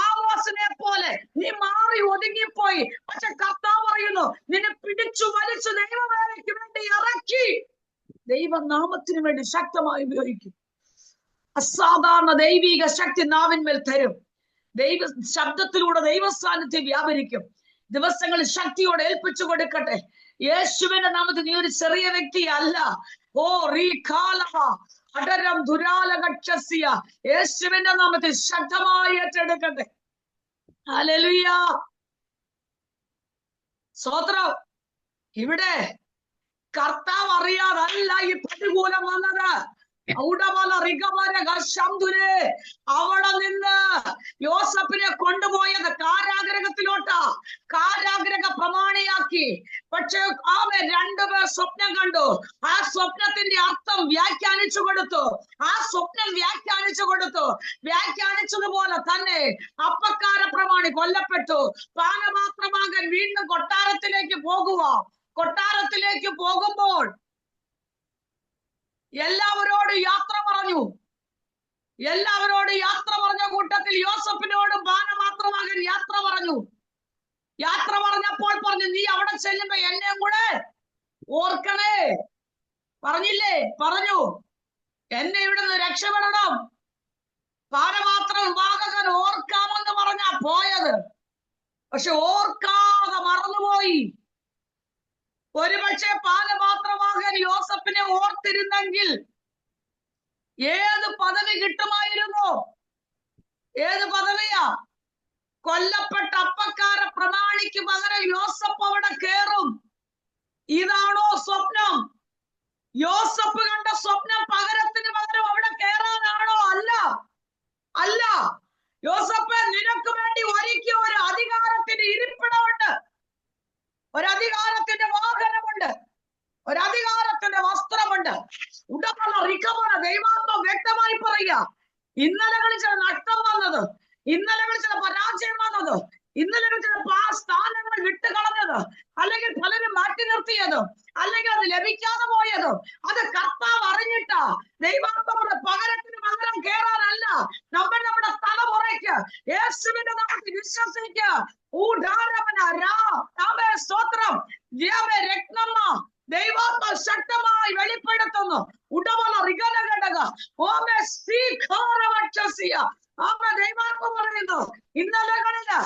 ആവാസിനെ പോലെ നീ മാറി ഒതുങ്ങിപ്പോയി. പക്ഷെ കർത്താവ് പറയുന്നു, നിന്നെ പിടിച്ചു വലിച്ചു ദൈവവേലയ്ക്ക് വേണ്ടി ഇറക്കി ദൈവനാമത്തിന് വേണ്ടി ശക്തമായി ഉപയോഗിക്കും. അസാധാരണ ദൈവിക ശക്തി നാവിന്മേൽ തരും. ദൈവ ശബ്ദത്തിലൂടെ ദൈവ സാന്നിധ്യം വ്യാപരിക്കും. ദിവസങ്ങളിൽ ശക്തിയോടെ ഏൽപ്പിച്ചു കൊടുക്കട്ടെ. യേശുവിന്റെ നാമത്തിൽ നീ ഒരു ചെറിയ വ്യക്തി അല്ല. അടരം ദുരാലകക്ഷസ്യ യേശുവിന്റെ നാമത്തിൽ ശക്തമായി ഏറ്റെടുക്കട്ടെ. ഹല്ലേലൂയ, സ്തോത്രം. ഇവിടെ കർത്താവ് അറിയാതല്ല ഈ പ്രതികൂലം വന്നത്. അവിടെ നിന്ന് യോസഫിനെ കൊണ്ടുപോയത് കാരാഗ്രഹത്തിലോട്ടാ, കാരാഗ്രഹ പ്രമാണിയാക്കി. പക്ഷെ രണ്ടുപേർ സ്വപ്നം കണ്ടു. ആ സ്വപ്നത്തിന്റെ അർത്ഥം വ്യാഖ്യാനിച്ചു കൊടുത്തു. ആ സ്വപ്നം വ്യാഖ്യാനിച്ചതുപോലെ തന്നെ അപ്പക്കാര പ്രമാണി കൊല്ലപ്പെട്ടു. പാനപാത്രമാകൻ വീണ്ടും കൊട്ടാരത്തിലേക്ക് കൊട്ടാരത്തിലേക്ക് പോകുമ്പോൾ എല്ലാവരോടും യാത്ര പറഞ്ഞ കൂട്ടത്തിൽ യോസഫിനോടും പാനപാത്രമാകൻ യാത്ര പറഞ്ഞപ്പോൾ പറഞ്ഞു, നീ അവിടെ ചെല്ലുമ്പോ എന്നെയും കൂടെ ഓർക്കണേ. പറഞ്ഞു എന്നെ ഇവിടുന്ന് രക്ഷപ്പെടണം. പാനപാത്ര വിഭാഗകൻ ഓർക്കാമെന്ന് പറഞ്ഞാ പോയത്, പക്ഷെ ഓർക്കാതെ മറന്നുപോയി. ഒരുപക്ഷെ പാനപാത്രമാകൻ യോസഫിനെ ഓർത്തിരുന്നെങ്കിൽ ഏത് പദവി കിട്ടുമായിരുന്നു? ഏത് പദവിയാ? കൊല്ലപ്പെട്ട അപ്പക്കാര പ്രമാണിക്ക് പകരം യോസഫ് അവിടെ കേറും. ഇതാണോ സ്വപ്നം? യോസഫ് കണ്ട സ്വപ്നം പകരത്തിന് പകരം അവിടെ കേറാനാണോ? അല്ല. യോസഫ്, നിനക്ക് വേണ്ടി ഒരുക്കിയ ഒരു അധികാരത്തിന്റെ ഇരിപ്പിടമുണ്ട്, ഒരധികാരത്തിന്റെ വാഹനമുണ്ട്, ഒരധികാരത്തിന്റെ വസ്ത്രമുണ്ട്. ദൈവാത്മം വ്യക്തമായി പറയുക, ഇന്നലകളിൽ ചില നഷ്ടം വന്നത്, ഇന്നലകളിൽ ചില പരാജയം വന്നത്, ഇന്നലകളിൽ ചില സ്ഥാനങ്ങൾ വിട്ടുകളഞ്ഞത്, അല്ലെങ്കിൽ പലരും മാറ്റി നിർത്തിയത്, അല്ലെങ്കിൽ അത് ലഭിക്കാതെ പോയത്, അത് കർത്താവ് അറിഞ്ഞിട്ടാ. ദൈവാത്മാവിന്റെ പകരത്തിന് പകരം കേറാനല്ല, നമ്മുടെ തലമുറയ്ക്ക് യേശുവിന്റെ നാമത്തിൽ വിശ്വസിക്കുക. സ്തോത്രം. രത്നമ്മ ദൈവാത്മാ ശക്തമായി വെളിപ്പെടുത്തുന്നു. ദൈവാത്മ പറയുന്നു, ഇന്നലകളില്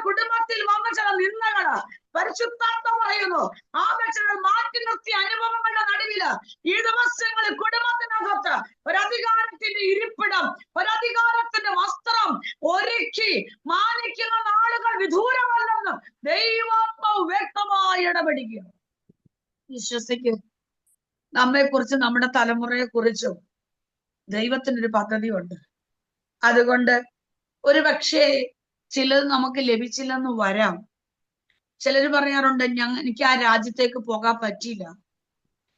കുടുംബത്തിൽ വന്ന ചില നിന്ദകള് പരിശുദ്ധാത്മ പറയുന്നു, ചില മാറ്റി നിർത്തിയ അനുഭവങ്ങളുടെ നടുവില് ഈ ദിവസങ്ങളിൽ കുടുംബത്തിനകത്ത് ഒരധികാരത്തിന്റെ ഇരിപ്പിടം, ഒരധികാരത്തിന്റെ വസ്ത്രം ഒരുക്കി മാനിക്കുന്ന നാളുകൾ വിദൂരമല്ലെന്ന് ദൈവാത്മാവ് വ്യക്തമായി ഇടപെടുകയാണ്. വിശ്വസിക്കുക, നമ്മെക്കുറിച്ചും നമ്മുടെ തലമുറയെ കുറിച്ചും ദൈവത്തിനൊരു പദ്ധതിയുണ്ട്. അതുകൊണ്ട് ഒരു പക്ഷേ ചിലത് നമുക്ക് ലഭിച്ചില്ലെന്ന് വരാം. ചിലർ പറയാറുണ്ട്, എനിക്ക് ആ രാജ്യത്തേക്ക് പോകാൻ പറ്റിയില്ല,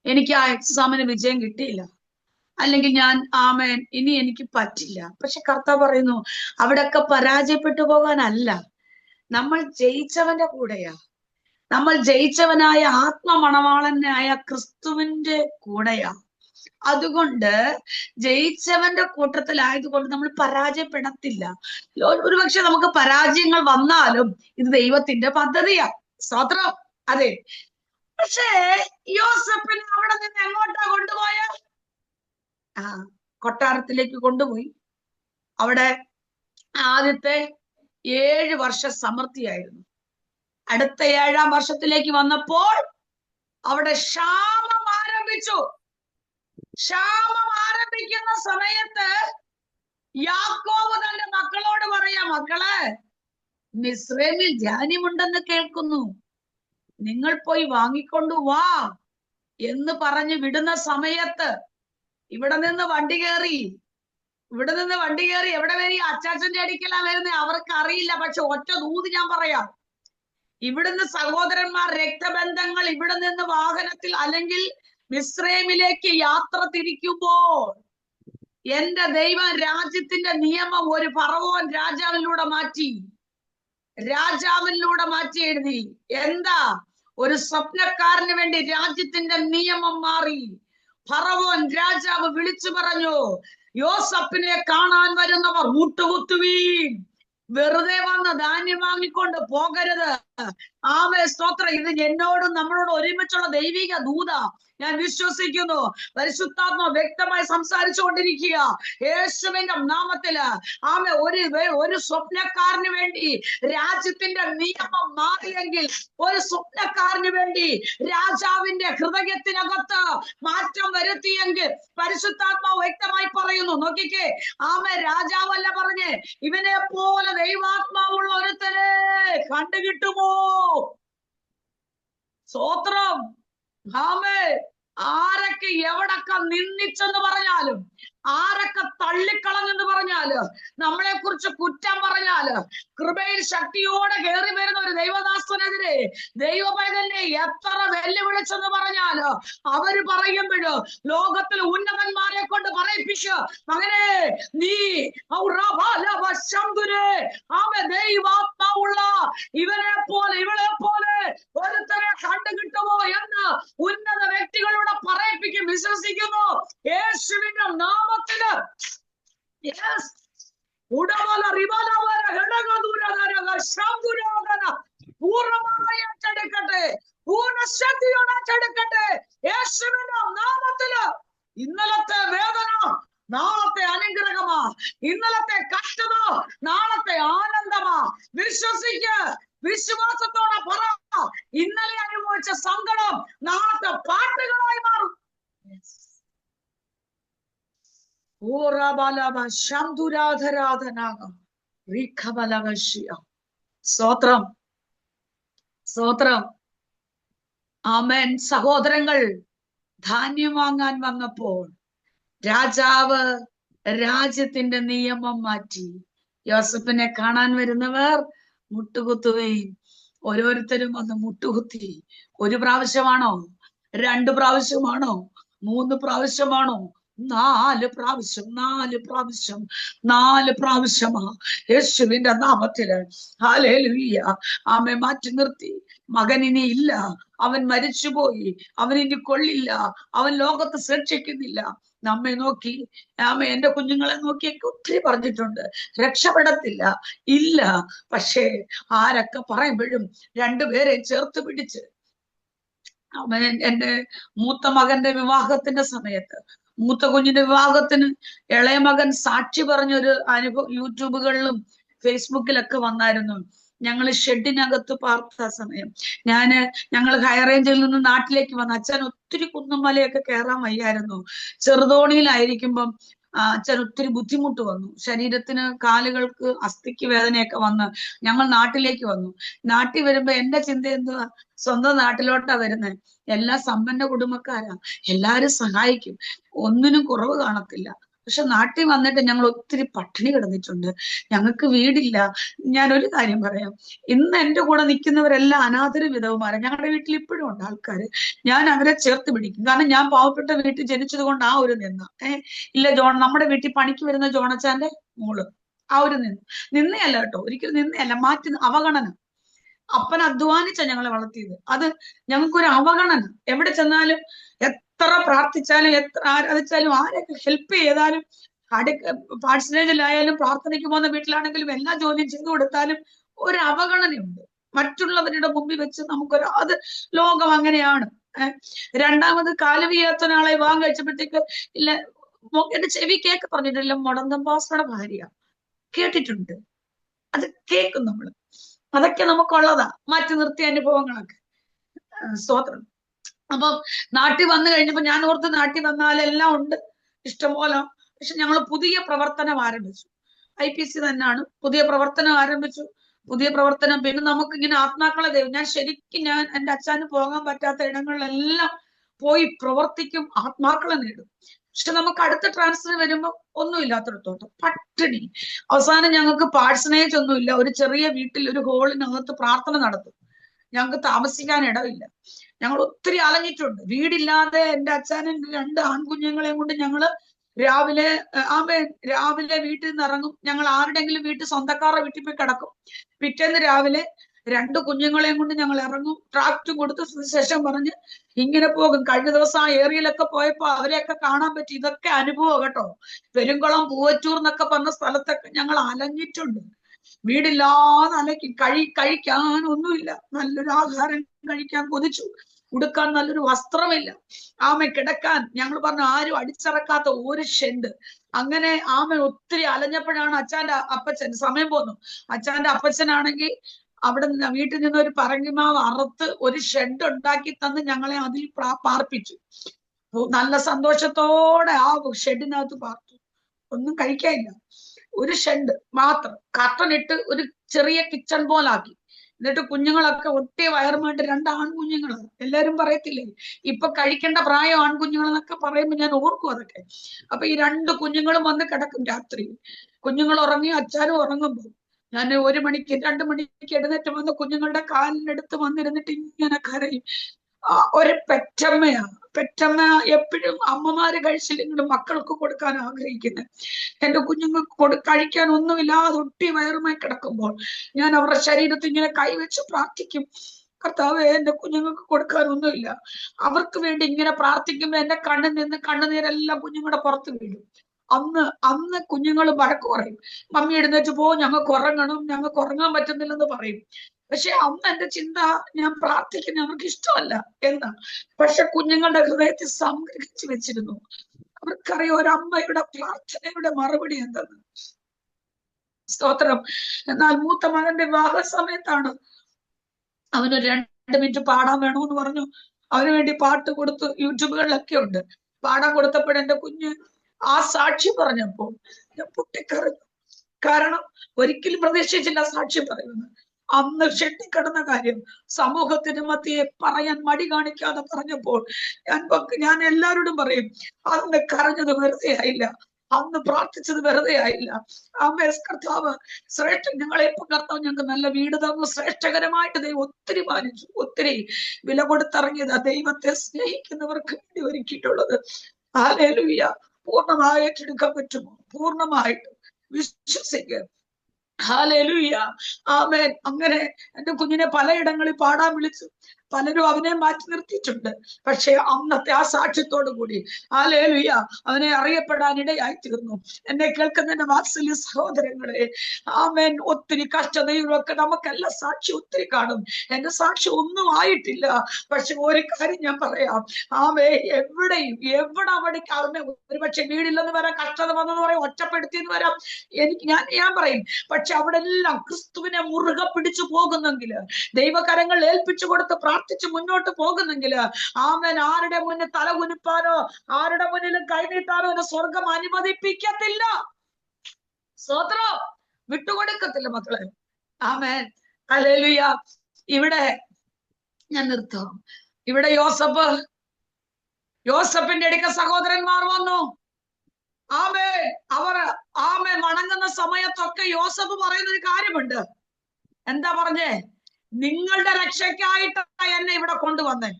എനിക്ക് ആ എക്സാമിന് വിജയം കിട്ടിയില്ല, അല്ലെങ്കിൽ ഇനി എനിക്ക് പറ്റില്ല. പക്ഷെ കർത്താവ് പറയുന്നു, അവിടെയൊക്കെ പരാജയപ്പെട്ടു പോകാനല്ല, നമ്മൾ ജയിച്ചവന്റെ കൂടെയാ. നമ്മൾ ജയിച്ചവനായ ആത്മമണവാളനായ ക്രിസ്തുവിന്റെ കൂടെയാ. അതുകൊണ്ട് ജയിച്ചവന്റെ കൂട്ടത്തിലായതുകൊണ്ട് നമ്മൾ പരാജയപ്പെടത്തില്ല. ഒരുപക്ഷെ നമുക്ക് പരാജയങ്ങൾ വന്നാലും ഇത് ദൈവത്തിന്റെ പദ്ധതിയാ. സ്തോത്രം. അതെ. പക്ഷേ യോസഫിനെ അവിടെ നിന്ന് എങ്ങോട്ടാ കൊണ്ടുപോയ? കൊട്ടാരത്തിലേക്ക് കൊണ്ടുപോയി. അവിടെ ആദ്യത്തെ 7 വർഷം സമൃദ്ധിയായിരുന്നു. അടുത്ത 7-ാം വർഷത്തിലേക്ക് വന്നപ്പോൾ അവിടെ ക്ഷാമം ആരംഭിച്ചു. ക്ഷാമം ആരംഭിക്കുന്ന സമയത്ത് യാക്കോബ് തന്റെ മക്കളോട് പറയാ, മക്കളെ, മിസ്രൈമിൽ ധാന്യമുണ്ടെന്ന് കേൾക്കുന്നു, നിങ്ങൾ പോയി വാങ്ങിക്കൊണ്ടു വാ എന്ന് പറഞ്ഞ് വിടുന്ന സമയത്ത് ഇവിടെ നിന്ന് വണ്ടി കയറി എവിടെ വരെ അച്ചാച്ചന്റെ അടിക്കലാ വരുന്നത് അവർക്ക് അറിയില്ല. പക്ഷെ ഒറ്റ ദൂത് ഞാൻ പറയാം, ഇവിടുന്ന് സഹോദരന്മാർ, രക്തബന്ധങ്ങൾ ഇവിടെ നിന്ന് വാഹനത്തിൽ അല്ലെങ്കിൽ മിസ്രൈമിലേക്ക് യാത്ര തിരിക്കുമ്പോൾ എന്റെ ദൈവം രാജ്യത്തിന്റെ നിയമം ഒരു ഫറവോൻ രാജാവിലൂടെ മാറ്റി എഴുതി. എന്താ? ഒരു സ്വപ്നക്കാരന് വേണ്ടി രാജ്യത്തിന്റെ നിയമം മാറി. ഫറവോൻ രാജാവ് വിളിച്ചു പറഞ്ഞു, യോസഫിനെ കാണാൻ വരുന്നവർ മുട്ടുകുത്തുവീൻ, വെറുതെ വന്ന് ധാന്യം വാങ്ങിക്കൊണ്ട് പോകരുത്. ആമേ, സ്തോത്രം. ഇത് എന്നോടും നമ്മളോടും ഒരുമിച്ചുള്ള ദൈവിക ദൂത. ഞാൻ വിശ്വസിക്കുന്നു പരിശുദ്ധാത്മ വ്യക്തമായി സംസാരിച്ചുകൊണ്ടിരിക്കുക. യേശുവിന്റെ നാമത്തില് ആമേ, ഒരു സ്വപ്നക്കാരന് വേണ്ടി രാജ്യത്തിന്റെ നിയമം മാറിയെങ്കിൽ, ഒരു സ്വപ്നക്കാരന് വേണ്ടി രാജാവിന്റെ ഹൃദയത്തിനകത്ത് മാറ്റം വരുത്തിയെങ്കിൽ, പരിശുദ്ധാത്മാവ് വ്യക്തമായി പറയുന്നു. നോക്കിക്കേ, ആമേ, രാജാവല്ല പറഞ്ഞ് ഇവനെ പോലെ ദൈവാത്മാവുള്ള ഒരുത്തനെ കണ്ടുകിട്ടുമോ? സ്തോത്രം. ആമേ, ആരൊക്കെ എവിടൊക്കെ നിന്ദിച്ചെന്ന് പറഞ്ഞാലും, ആരൊക്കെ തള്ളിക്കളഞ്ഞെന്ന് പറഞ്ഞാല്, നമ്മളെ കുറിച്ച് കുറ്റം പറഞ്ഞാല്, കൃപയിൽ ശക്തിയോടെ കയറി വരുന്ന ഒരു ദൈവദാസനെതിരെ ദൈവപൈതലിനെ എത്ര വെല്ലുവിളിച്ചെന്ന് പറഞ്ഞാല്, അവര് പറയുമ്പോഴ് ലോകത്തിൽ ഉന്നതന്മാരെ കൊണ്ട് പറയിപ്പിച്ച്, മകനെ നീ ദൈവാത്മാവുള്ള ഇവനെ പോലെ ഇവളെ പോലെ ഒരുത്തരെ കണ്ടുകിട്ടുമോ എന്ന് ഉന്നത വ്യക്തികളോട് പറയിപ്പിക്കും. വിശ്വസിക്കുന്നു യേശുവിന്റെ നാമത്തില്. പൂർണ്ണമായി അച്ചെടുക്കട്ടെ, പൂർണ്ണശക്തിയോടെ അച്ചെടുക്കട്ടെ യേശുവിന്റെ നാമത്തില്. ഇന്നലത്തെ വേദന നാളത്തെ അനുഗ്രഹമാ, ഇന്നലത്തെ കഷ്ടത നാളത്തെ ആനന്ദമാ. വിശ്വാസത്തോടെ പറ, ഇന്നലെ അനുഭവിച്ച സങ്കടം നാളത്തെ പാട്ടുകളായി മാറും. സ്തോത്രം, സ്തോത്രം. ആമേൻ. സഹോദരങ്ങൾ ധാന്യം വാങ്ങാൻ വന്നപ്പോൾ രാജാവ് രാജ്യത്തിന്റെ നിയമം മാറ്റി. യോസഫിനെ കാണാൻ വരുന്നവർ മുട്ടുകുത്തുകയും ഓരോരുത്തരും വന്ന് മുട്ടുകുത്തി. 1 പ്രാവശ്യമാണോ? 2 പ്രാവശ്യമാണോ? 3 പ്രാവശ്യമാണോ? 4 പ്രാവശ്യമാ യേശുവിന്റെ നാമത്തില്. ഹല്ലേലൂയ. ആമേ. മാറ്റി നിർത്തി. മകൻ ഇനി ഇല്ല, അവൻ മരിച്ചുപോയി, അവൻ ഇനി കൊള്ളില്ല, അവൻ ലോകത്ത് ശ്രക്ഷിക്കുന്നില്ല. നമ്മെ നോക്കി, ആമേ, എന്റെ കുഞ്ഞുങ്ങളെ നോക്കിയൊക്കെ ഒത്തിരി പറഞ്ഞിട്ടുണ്ട്, രക്ഷപ്പെടത്തില്ല, ഇല്ല. പക്ഷേ ആരൊക്കെ പറയുമ്പോഴും 2 പേരെ ചേർത്ത് പിടിച്ച്, അവൻ എന്റെ മൂത്ത മകന്റെ വിവാഹത്തിന്റെ സമയത്ത്, മൂത്ത കുഞ്ഞിന്റെ വിവാഹത്തിന് ഇളയ മകൻ സാക്ഷി പറഞ്ഞൊരു അനുഭവം യൂട്യൂബുകളിലും ഫേസ്ബുക്കിലൊക്കെ വന്നായിരുന്നു. ഞങ്ങൾ ഷെഡിനകത്ത് പാർത്ത സമയം ഞങ്ങൾ ഹൈറേഞ്ചിൽ നിന്ന് നാട്ടിലേക്ക് വന്ന അച്ഛൻ ഒത്തിരി കുന്നും മലയൊക്കെ കയറാൻ വയ്യായിരുന്നു. ചെറുതോണിയിലായിരിക്കുമ്പം അച്ഛൻ ഒത്തിരി ബുദ്ധിമുട്ട് വന്നു. ശരീരത്തിന്, കാലുകൾക്ക്, അസ്ഥിക്ക് വേദനയൊക്കെ വന്ന് ഞങ്ങൾ നാട്ടിലേക്ക് വന്നു. നാട്ടിൽ വരുമ്പോ എന്റെ ചിന്ത എന്തുവാ, സ്വന്തം നാട്ടിലോട്ടാ വരുന്നത്. എല്ലാ സമ്പന്ന കുടുംബക്കാരാ, എല്ലാരും സഹായിക്കും, ഒന്നിനും കുറവ് കാണത്തില്ല. പക്ഷെ നാട്ടിൽ വന്നിട്ട് ഞങ്ങൾ ഒത്തിരി പട്ടിണി കിടന്നിട്ടുണ്ട്, ഞങ്ങൾക്ക് വീടില്ല. ഞാനൊരു കാര്യം പറയാം, ഇന്ന് എന്റെ കൂടെ നിൽക്കുന്നവരെല്ലാം അനാഥരും വിധവുമാരാ. ഞങ്ങളുടെ വീട്ടിൽ ഇപ്പോഴും ഉണ്ട് ആൾക്കാര്. ഞാൻ അവരെ ചേർത്ത് പിടിക്കും. കാരണം ഞാൻ പാവപ്പെട്ട വീട്ടിൽ ജനിച്ചത് കൊണ്ട് ആ ഒരു ഇല്ല. നമ്മുടെ വീട്ടിൽ പണിക്ക് വരുന്ന ജോണച്ചാന്റെ മോള് ആ ഒരു നിന്നയല്ല കേട്ടോ, ഒരിക്കലും നിന്നയല്ല, മാറ്റി അവഗണന. അപ്പൻ അധ്വാനിച്ച ഞങ്ങളെ വളർത്തിയത്. അത് ഞങ്ങൾക്കൊരു അവഗണന. എവിടെ ചെന്നാലും, എത്ര പ്രാർത്ഥിച്ചാലും, എത്ര ആരാധിച്ചാലും, ആരൊക്കെ ഹെൽപ്പ് ചെയ്താലും, പാഴ്സനേജിലായാലും, പ്രാർത്ഥനയ്ക്ക് പോകുന്ന വീട്ടിലാണെങ്കിലും, എല്ലാ ജോലിയും ചെയ്തു കൊടുത്താലും ഒരു അവഗണനയുണ്ട്. മറ്റുള്ളവരുടെ മുമ്പിൽ വെച്ച് നമുക്കൊരു, അത് ലോകം അങ്ങനെയാണ്. രണ്ടാമത് കാല് വയ്യാത്ത ഒരാളെ കഴിച്ചപ്പോഴത്തേക്ക് ഇല്ല, എന്റെ ചെവി കേക്ക് പറഞ്ഞിട്ടില്ല, മുടന്തം പാസ്റ്ററുടെ ഭാര്യ കേട്ടിട്ടുണ്ട്, അത് കേൾക്കും നമ്മൾ. അതൊക്കെ നമുക്കുള്ളതാ, മാറ്റി നിർത്തിയ അനുഭവങ്ങളൊക്കെ. സ്തോത്രം. അപ്പം നാട്ടിൽ വന്നു കഴിഞ്ഞപ്പോ ഞാൻ ഓർത്ത് നാട്ടിൽ വന്നാലെല്ലാം ഉണ്ട്, ഇഷ്ടംപോലെ. പക്ഷെ ഞങ്ങൾ പുതിയ പ്രവർത്തനം ആരംഭിച്ചു. IPC തന്നെയാണ് പുതിയ പ്രവർത്തനം ആരംഭിച്ചു. പുതിയ പ്രവർത്തനം പിന്നെ നമുക്കിങ്ങനെ ആത്മാക്കളെ ഞാൻ ശരിക്കും എൻ്റെ അച്ഛന് പോകാൻ പറ്റാത്ത ഇടങ്ങളിലെല്ലാം പോയി പ്രവർത്തിക്കും, ആത്മാക്കളെ നേടും. പക്ഷെ നമുക്ക് അടുത്ത ട്രാൻസ്ഫർ വരുമ്പോ ഒന്നുമില്ലാത്തടത്തോട്ട് പട്ടിണി. അവസാനം ഞങ്ങൾക്ക് പാഴ്സണേജ് ഒന്നുമില്ല, ഒരു ചെറിയ വീട്ടിൽ ഒരു ഹോളിനകത്ത് പ്രാർത്ഥന നടത്തും. ഞങ്ങൾക്ക് താമസിക്കാൻ ഇടമില്ല. ഞങ്ങൾ ഒത്തിരി അലഞ്ഞിട്ടുണ്ട്, വീടില്ലാതെ. എൻ്റെ അച്ഛനും 2 ആൺകുഞ്ഞുങ്ങളെയും കൊണ്ട് ഞങ്ങള് രാവിലെ വീട്ടിൽ നിന്ന് ഇറങ്ങും. ഞങ്ങൾ ആരുടെങ്കിലും വീട്ടിൽ, സ്വന്തക്കാരുടെ വീട്ടിൽ പോയി കിടക്കും. പിറ്റേന്ന് രാവിലെ 2 കുഞ്ഞുങ്ങളെയും കൊണ്ട് ഞങ്ങൾ ഇറങ്ങും, ട്രാക്റ്റും കൊടുത്ത് സുവിശേഷം പറഞ്ഞ് ഇങ്ങനെ പോകും. കഴിഞ്ഞ ദിവസം ആ ഏരിയയിലൊക്കെ പോയപ്പോ അവരെയൊക്കെ കാണാൻ പറ്റി. ഇതൊക്കെ അനുഭവം കേട്ടോ. പെരുങ്കുളം, പൂവറ്റൂർ എന്നൊക്കെ പറഞ്ഞ സ്ഥലത്തൊക്കെ ഞങ്ങൾ അലഞ്ഞിട്ടുണ്ട്. വീടില്ലാതെ അലക്കി, കഴിക്കാൻ ഒന്നുമില്ല, നല്ലൊരു ആഹാരം കഴിക്കാൻ കൊതിച്ചു, ഉടുക്കാൻ നല്ലൊരു വസ്ത്രമില്ല, കിടക്കാൻ ഞങ്ങൾ പറഞ്ഞു ആരും അടിച്ചിറക്കാത്ത ഒരു ഷെഡ്. അങ്ങനെ ഒത്തിരി അലഞ്ഞപ്പോഴാണ് അച്ഛൻ്റെ അപ്പച്ചൻ, സമയം പോന്നു, അച്ഛൻ്റെ അപ്പച്ചനാണെങ്കിൽ അവിടെ നിന്ന് വീട്ടിൽ നിന്ന് ഒരു പറങ്കിമാവ് അറുത്ത് ഒരു ഷെഡ് ഉണ്ടാക്കി തന്ന് ഞങ്ങളെ അതിൽ പാർപ്പിച്ചു. നല്ല സന്തോഷത്തോടെ ആ ഷെഡിനകത്ത് പാർത്തു. ഒന്നും കഴിക്കാനില്ല, ഒരു ഷെഡ് മാത്രം, കർട്ടനിട്ട് ഒരു ചെറിയ കിച്ചൺ പോലാക്കി. എന്നിട്ട് കുഞ്ഞുങ്ങളൊക്കെ ഒട്ടിയ വയറുമായിട്ട് 2 ആൺകുഞ്ഞുങ്ങള്. എല്ലാരും പറയത്തില്ലേ ഇപ്പൊ കഴിക്കേണ്ട പ്രായം ആൺകുഞ്ഞുങ്ങൾ എന്നൊക്കെ പറയുമ്പോ ഞാൻ ഓർക്കും അതൊക്കെ. അപ്പൊ ഈ 2 കുഞ്ഞുങ്ങളും വന്ന് കിടക്കും രാത്രി. കുഞ്ഞുങ്ങൾ ഉറങ്ങി, അച്ഛനും ഉറങ്ങുമ്പോ ഞാൻ 1 മണിക്ക് 2 മണിക്ക് എഴുന്നേറ്റ് വന്ന് കുഞ്ഞുങ്ങളുടെ കാലിനടുത്ത് വന്നിരുന്നിട്ട് ഇങ്ങനെ കരയും. ഒരു പെറ്റമ്മയാ. പെറ്റമ്മ എപ്പോഴും അമ്മമാര് കഴിച്ചില്ലെങ്കിലും മക്കൾക്ക് കൊടുക്കാൻ ആഗ്രഹിക്കുന്നത്. എന്റെ കുഞ്ഞുങ്ങൾക്ക് കഴിക്കാൻ ഒന്നുമില്ലാതെ ഒട്ടി വയറുമായി കിടക്കുമ്പോൾ ഞാൻ അവരുടെ ശരീരത്തിൽ ഇങ്ങനെ കൈവച്ച് പ്രാർത്ഥിക്കും, കർത്താവേ എന്റെ കുഞ്ഞുങ്ങൾക്ക് കൊടുക്കാനൊന്നുമില്ല. അവർക്ക് വേണ്ടി ഇങ്ങനെ പ്രാർത്ഥിക്കുമ്പോ എന്റെ കണ്ണിൽ നിന്ന് കണ്ണുനീരെല്ലാം കുഞ്ഞുങ്ങളുടെ പുറത്ത് വീഴും. അന്ന് കുഞ്ഞുങ്ങൾ വഴക്ക് പറയും, മമ്മി എഴുന്നേറ്റ് പോ, ഞങ്ങൾക്ക് ഉറങ്ങണം, ഞങ്ങൾക്ക് ഉറങ്ങാൻ പറ്റുന്നില്ലെന്ന് പറയും. പക്ഷെ അന്ന് എന്റെ ചിന്ത, ഞാൻ പ്രാർത്ഥിക്കുന്ന അവർക്ക് ഇഷ്ടമല്ല എന്നാ. പക്ഷെ കുഞ്ഞുങ്ങളുടെ ഹൃദയത്തിൽ സംഗ്രഹിച്ചു വെച്ചിരുന്നു. അവർക്കറിയാം ഒരമ്മയുടെ പ്രാർത്ഥനയുടെ മറുപടി എന്തെന്ന്. സ്തോത്രം. എന്നാൽ മൂത്ത മകന്റെ വിവാഹ സമയത്താണ് അവന് 2 മിനിറ്റ് പാടാൻ വേണമെന്ന് പറഞ്ഞു. അവന് വേണ്ടി പാട്ട് കൊടുത്ത്, യൂട്യൂബുകളിലൊക്കെ ഉണ്ട്. പാടാൻ കൊടുത്തപ്പോൾ എന്റെ കുഞ്ഞ് ആ സാക്ഷി പറഞ്ഞപ്പോൾ ഞാൻ പൊട്ടിക്കറിഞ്ഞു. കാരണം ഒരിക്കലും പ്രതീക്ഷിച്ചില്ല സാക്ഷ്യം പറയുന്നത്. അന്ന് ഷെട്ടിക്കിടന്ന കാര്യം സമൂഹത്തിന് മധ്യേ പറയാൻ മടി കാണിക്കാതെ പറഞ്ഞപ്പോൾ ഞാൻ എല്ലാവരോടും പറയും, അന്ന് കരഞ്ഞത് വെറുതെ ആയില്ല, അന്ന് പ്രാർത്ഥിച്ചത് വെറുതെ ആയില്ല. കർത്താവ് ശ്രേഷ്ഠ, ഞങ്ങളെ ഇപ്പൊ കർത്താവ് ഞങ്ങൾക്ക് നല്ല വീട് തന്നു. ശ്രേഷ്ഠകരമായിട്ട് ദൈവം ഒത്തിരി മാനിച്ചു, ഒത്തിരി വില കൊടുത്തിറങ്ങിയത് ദൈവത്തെ സ്നേഹിക്കുന്നവർക്ക് വേണ്ടി ഒരുക്കിയിട്ടുള്ളത്. ഹല്ലേലൂയ. പൂർണ്ണമായി ഏറ്റെടുക്കാൻ പറ്റുമോ? പൂർണ്ണമായിട്ട് വിശ്വസിക്കുക. ഹല്ലേലൂയ. ആമേൻ. അങ്ങനെ എന്റെ കുഞ്ഞിനെ പലയിടങ്ങളിൽ പാടാൻ വിളിച്ചു. പലരും അവനെ മാറ്റി നിർത്തിയിട്ടുണ്ട്. പക്ഷെ അന്നത്തെ ആ സാക്ഷ്യത്തോടു കൂടി ഹല്ലേലൂയ അവനെ അറിയപ്പെടാൻ ഇടയായി തീർന്നു. എന്നെ കേൾക്കുന്ന എന്റെ വാത്സല്യ സഹോദരങ്ങളെ, ആമേൻ. ഒത്തിരി കഷ്ടതയിലൊക്കെ നമുക്കെല്ലാം സാക്ഷി ഒത്തിരി കാണും. എന്റെ സാക്ഷി ഒന്നും ആയിട്ടില്ല. പക്ഷെ ഒരു കാര്യം ഞാൻ പറയാം, ആമേ, എവിടെ അവനെ ഒരുപക്ഷെ വീടില്ലെന്ന് വരാം, കഷ്ടത വന്നെന്ന് പറയാം, ഒറ്റപ്പെടുത്തിയെന്ന് വരാം, ഞാൻ പറയും. പക്ഷെ അവിടെ എല്ലാം ക്രിസ്തുവിനെ മുറുകെ പിടിച്ചു പോകുന്നെങ്കിൽ, ദൈവകരങ്ങൾ ഏൽപ്പിച്ചു കൊടുത്ത് പ്രാർത്ഥിച്ച് മുന്നോട്ട് പോകുന്നെങ്കിൽ, ആമേൻ, ആരുടെ മുന്നിൽ തല കുനിപ്പാനോ ആരുടെ മുന്നിലും കൈനീട്ടാനോ എന്നെ സ്വർഗം അനുവദിപ്പിക്കത്തില്ല. സ്തോത്രം. വിട്ടുകൊടുക്കത്തില്ല മക്കളെ. ആമേൻ. ഹല്ലേലൂയ. ഇവിടെ ഞാൻ നിർത്താം. ഇവിടെ യോസഫിന്റെ അടുക്ക സഹോദരന്മാർ വന്നു. ആമേ വണങ്ങുന്ന സമയത്തൊക്കെ യോസഫ് പറയുന്ന ഒരു കാര്യമുണ്ട്. എന്താ പറഞ്ഞേ? നിങ്ങളുടെ രക്ഷയ്ക്കായിട്ടാണ് എന്നെ ഇവിടെ കൊണ്ടുവന്നേ,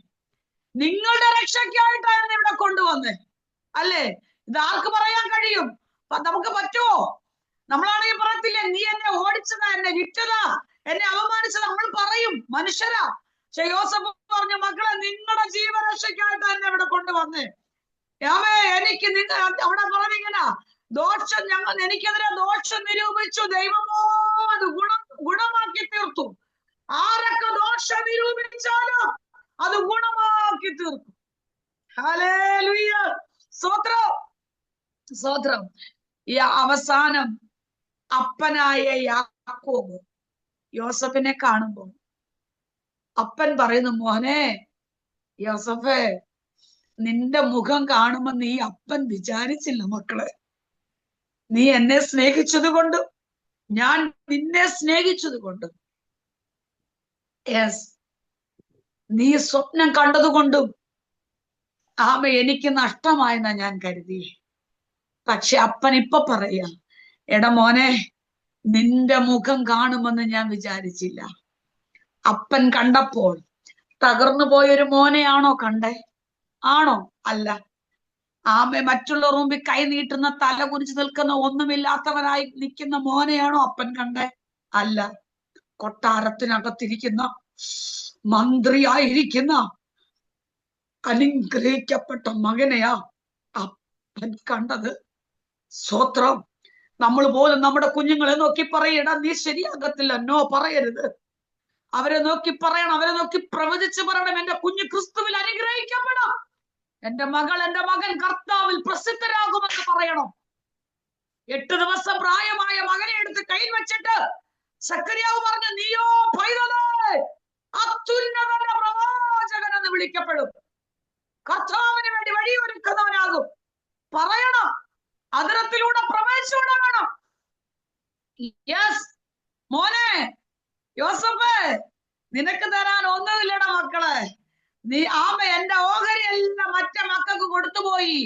നിങ്ങളുടെ രക്ഷയ്ക്കായിട്ടാണ് എന്നെ ഇവിടെ കൊണ്ടുവന്നേ. അല്ലേ? ഇത് ആർക്ക് പറയാൻ കഴിയും? നമുക്ക് പറ്റുമോ? നമ്മളാണെങ്കിൽ പറയത്തില്ലേ, നീ എന്നെ ഓടിച്ചതാ, എന്നെ വിറ്റതാ, എന്നെ അവമാനിച്ചതാ, നമ്മൾ പറയും, മനുഷ്യരാ. പക്ഷെ യോസഫ് പറഞ്ഞു, മക്കളെ, നിങ്ങളുടെ ജീവരക്ഷയ്ക്കായിട്ടാണ് എന്നെ ഇവിടെ കൊണ്ടുവന്നേ. എനിക്ക് അവിടെ പറഞ്ഞിങ്ങനെ ദോഷം, എനിക്കെതിരെ ദോഷം നിരൂപിച്ചു, ദൈവമോ അത് ഗുണമാക്കി തീർത്തു. ആരൊക്കെ ദോഷം നിരൂപിച്ചാലും അത് ഗുണമാക്കി തീർക്കും. ഹല്ലേലൂയ. സ്തോത്രം. ഈ അവസാനം അപ്പനായ യാക്കോബ് യോസഫിനെ കാണുമ്പോൾ അപ്പൻ പറയുന്നു, മോനെ യോസഫേ, നിന്റെ മുഖം കാണുമെന്ന് ഈ അപ്പൻ വിചാരിച്ചില്ല മക്കളെ. നീ എന്നെ സ്നേഹിച്ചത് കൊണ്ടും ഞാൻ നിന്നെ സ്നേഹിച്ചത് കൊണ്ടും, യെസ്, നീ സ്വപ്നം കണ്ടതുകൊണ്ടും എനിക്ക് നഷ്ടമായെന്നാ ഞാൻ കരുതി. പക്ഷെ അപ്പൻ ഇപ്പൊ പറയാ, എടാ മോനെ, നിന്റെ മുഖം കാണുമെന്ന് ഞാൻ വിചാരിച്ചില്ല. അപ്പൻ കണ്ടപ്പോൾ തകർന്നു പോയൊരു മോനെയാണോ കണ്ടേ? ആണോ? അല്ല. മറ്റുള്ളവർ മുമ്പിൽ കൈ നീട്ടുന്ന, തല കുനിച്ച് നിൽക്കുന്ന, ഒന്നുമില്ലാത്തവനായി നിൽക്കുന്ന മോനെയാണോ അപ്പൻ കണ്ടേ? അല്ല. കൊട്ടാരത്തിനകത്തിരിക്കുന്ന, മന്ത്രിയായിരിക്കുന്ന, അനുഗ്രഹിക്കപ്പെട്ട മകനെയാ അപ്പൻ കണ്ടത്. സ്തോത്രം. നമ്മൾ പോലും നമ്മുടെ കുഞ്ഞുങ്ങളെ നോക്കി പറയടാ, നീ ശരിയാകത്തില്ല, നോ പറയരുത്. അവരെ നോക്കി പറയണം, അവരെ നോക്കി പ്രവചിച്ച് പറയണം, എന്റെ കുഞ്ഞ് ക്രിസ്തുവിൽ അനുഗ്രഹിക്കപ്പെടാം, എന്റെ മകൾ, എന്റെ മകൻ കർത്താവിൽ പ്രസിദ്ധരാകുമെന്ന് പറയണം. 8 ദിവസം പ്രായമായ മകനെ എടുത്ത് കയ്യിൽ വെച്ചിട്ട് സക്കറിയാവ് പറഞ്ഞു, നീയോ പൈതലേ അത്യുന്നതന്റെ പ്രവാചകൻ എന്ന് വിളിക്കപ്പെടും, കർത്താവിന് വേണ്ടി വഴിയൊരുക്കുന്നവനാകും. പറയണം, അതിരത്തിലൂടെ പ്രവേശിച്ചുകൊണ്ടാകണം. യെസ് മോനെ യോസഫേ, നിനക്ക് തരാൻ ഒന്നുമില്ലടാ മക്കളെ. നീ എന്റെ ഓഹരി എല്ലാം മറ്റേ മക്കൾക്ക് കൊടുത്തുപോയി.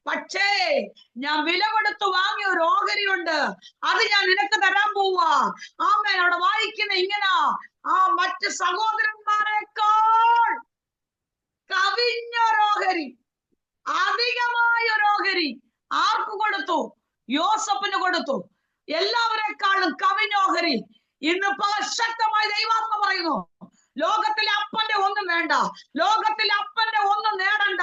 പക്ഷേ ഞാൻ വില കൊടുത്തു വാങ്ങിയ ഒരു ഓഹരിയുണ്ട്, അത് ഞാൻ നിനക്ക് തരാൻ പോവാ. അവിടെ വായിക്കുന്ന ഇങ്ങനാ, മറ്റ് സഹോദരന്മാരെക്കാൾ കവിഞ്ഞൊരോഹരി, അധികമായൊരോഹരി ആർക്ക് കൊടുത്തു? യോസഫിന് കൊടുത്തു. എല്ലാവരെക്കാളും കവിഞ്ഞോഹരി. ഇന്നിപ്പോ ശക്തമായി ദൈവാത്മ പറയുന്നു, ലോകത്തിലെ അപ്പന്റെ ഒന്നും വേണ്ട, ലോകത്തിലെ അപ്പന്റെ ഒന്നും നേടണ്ട.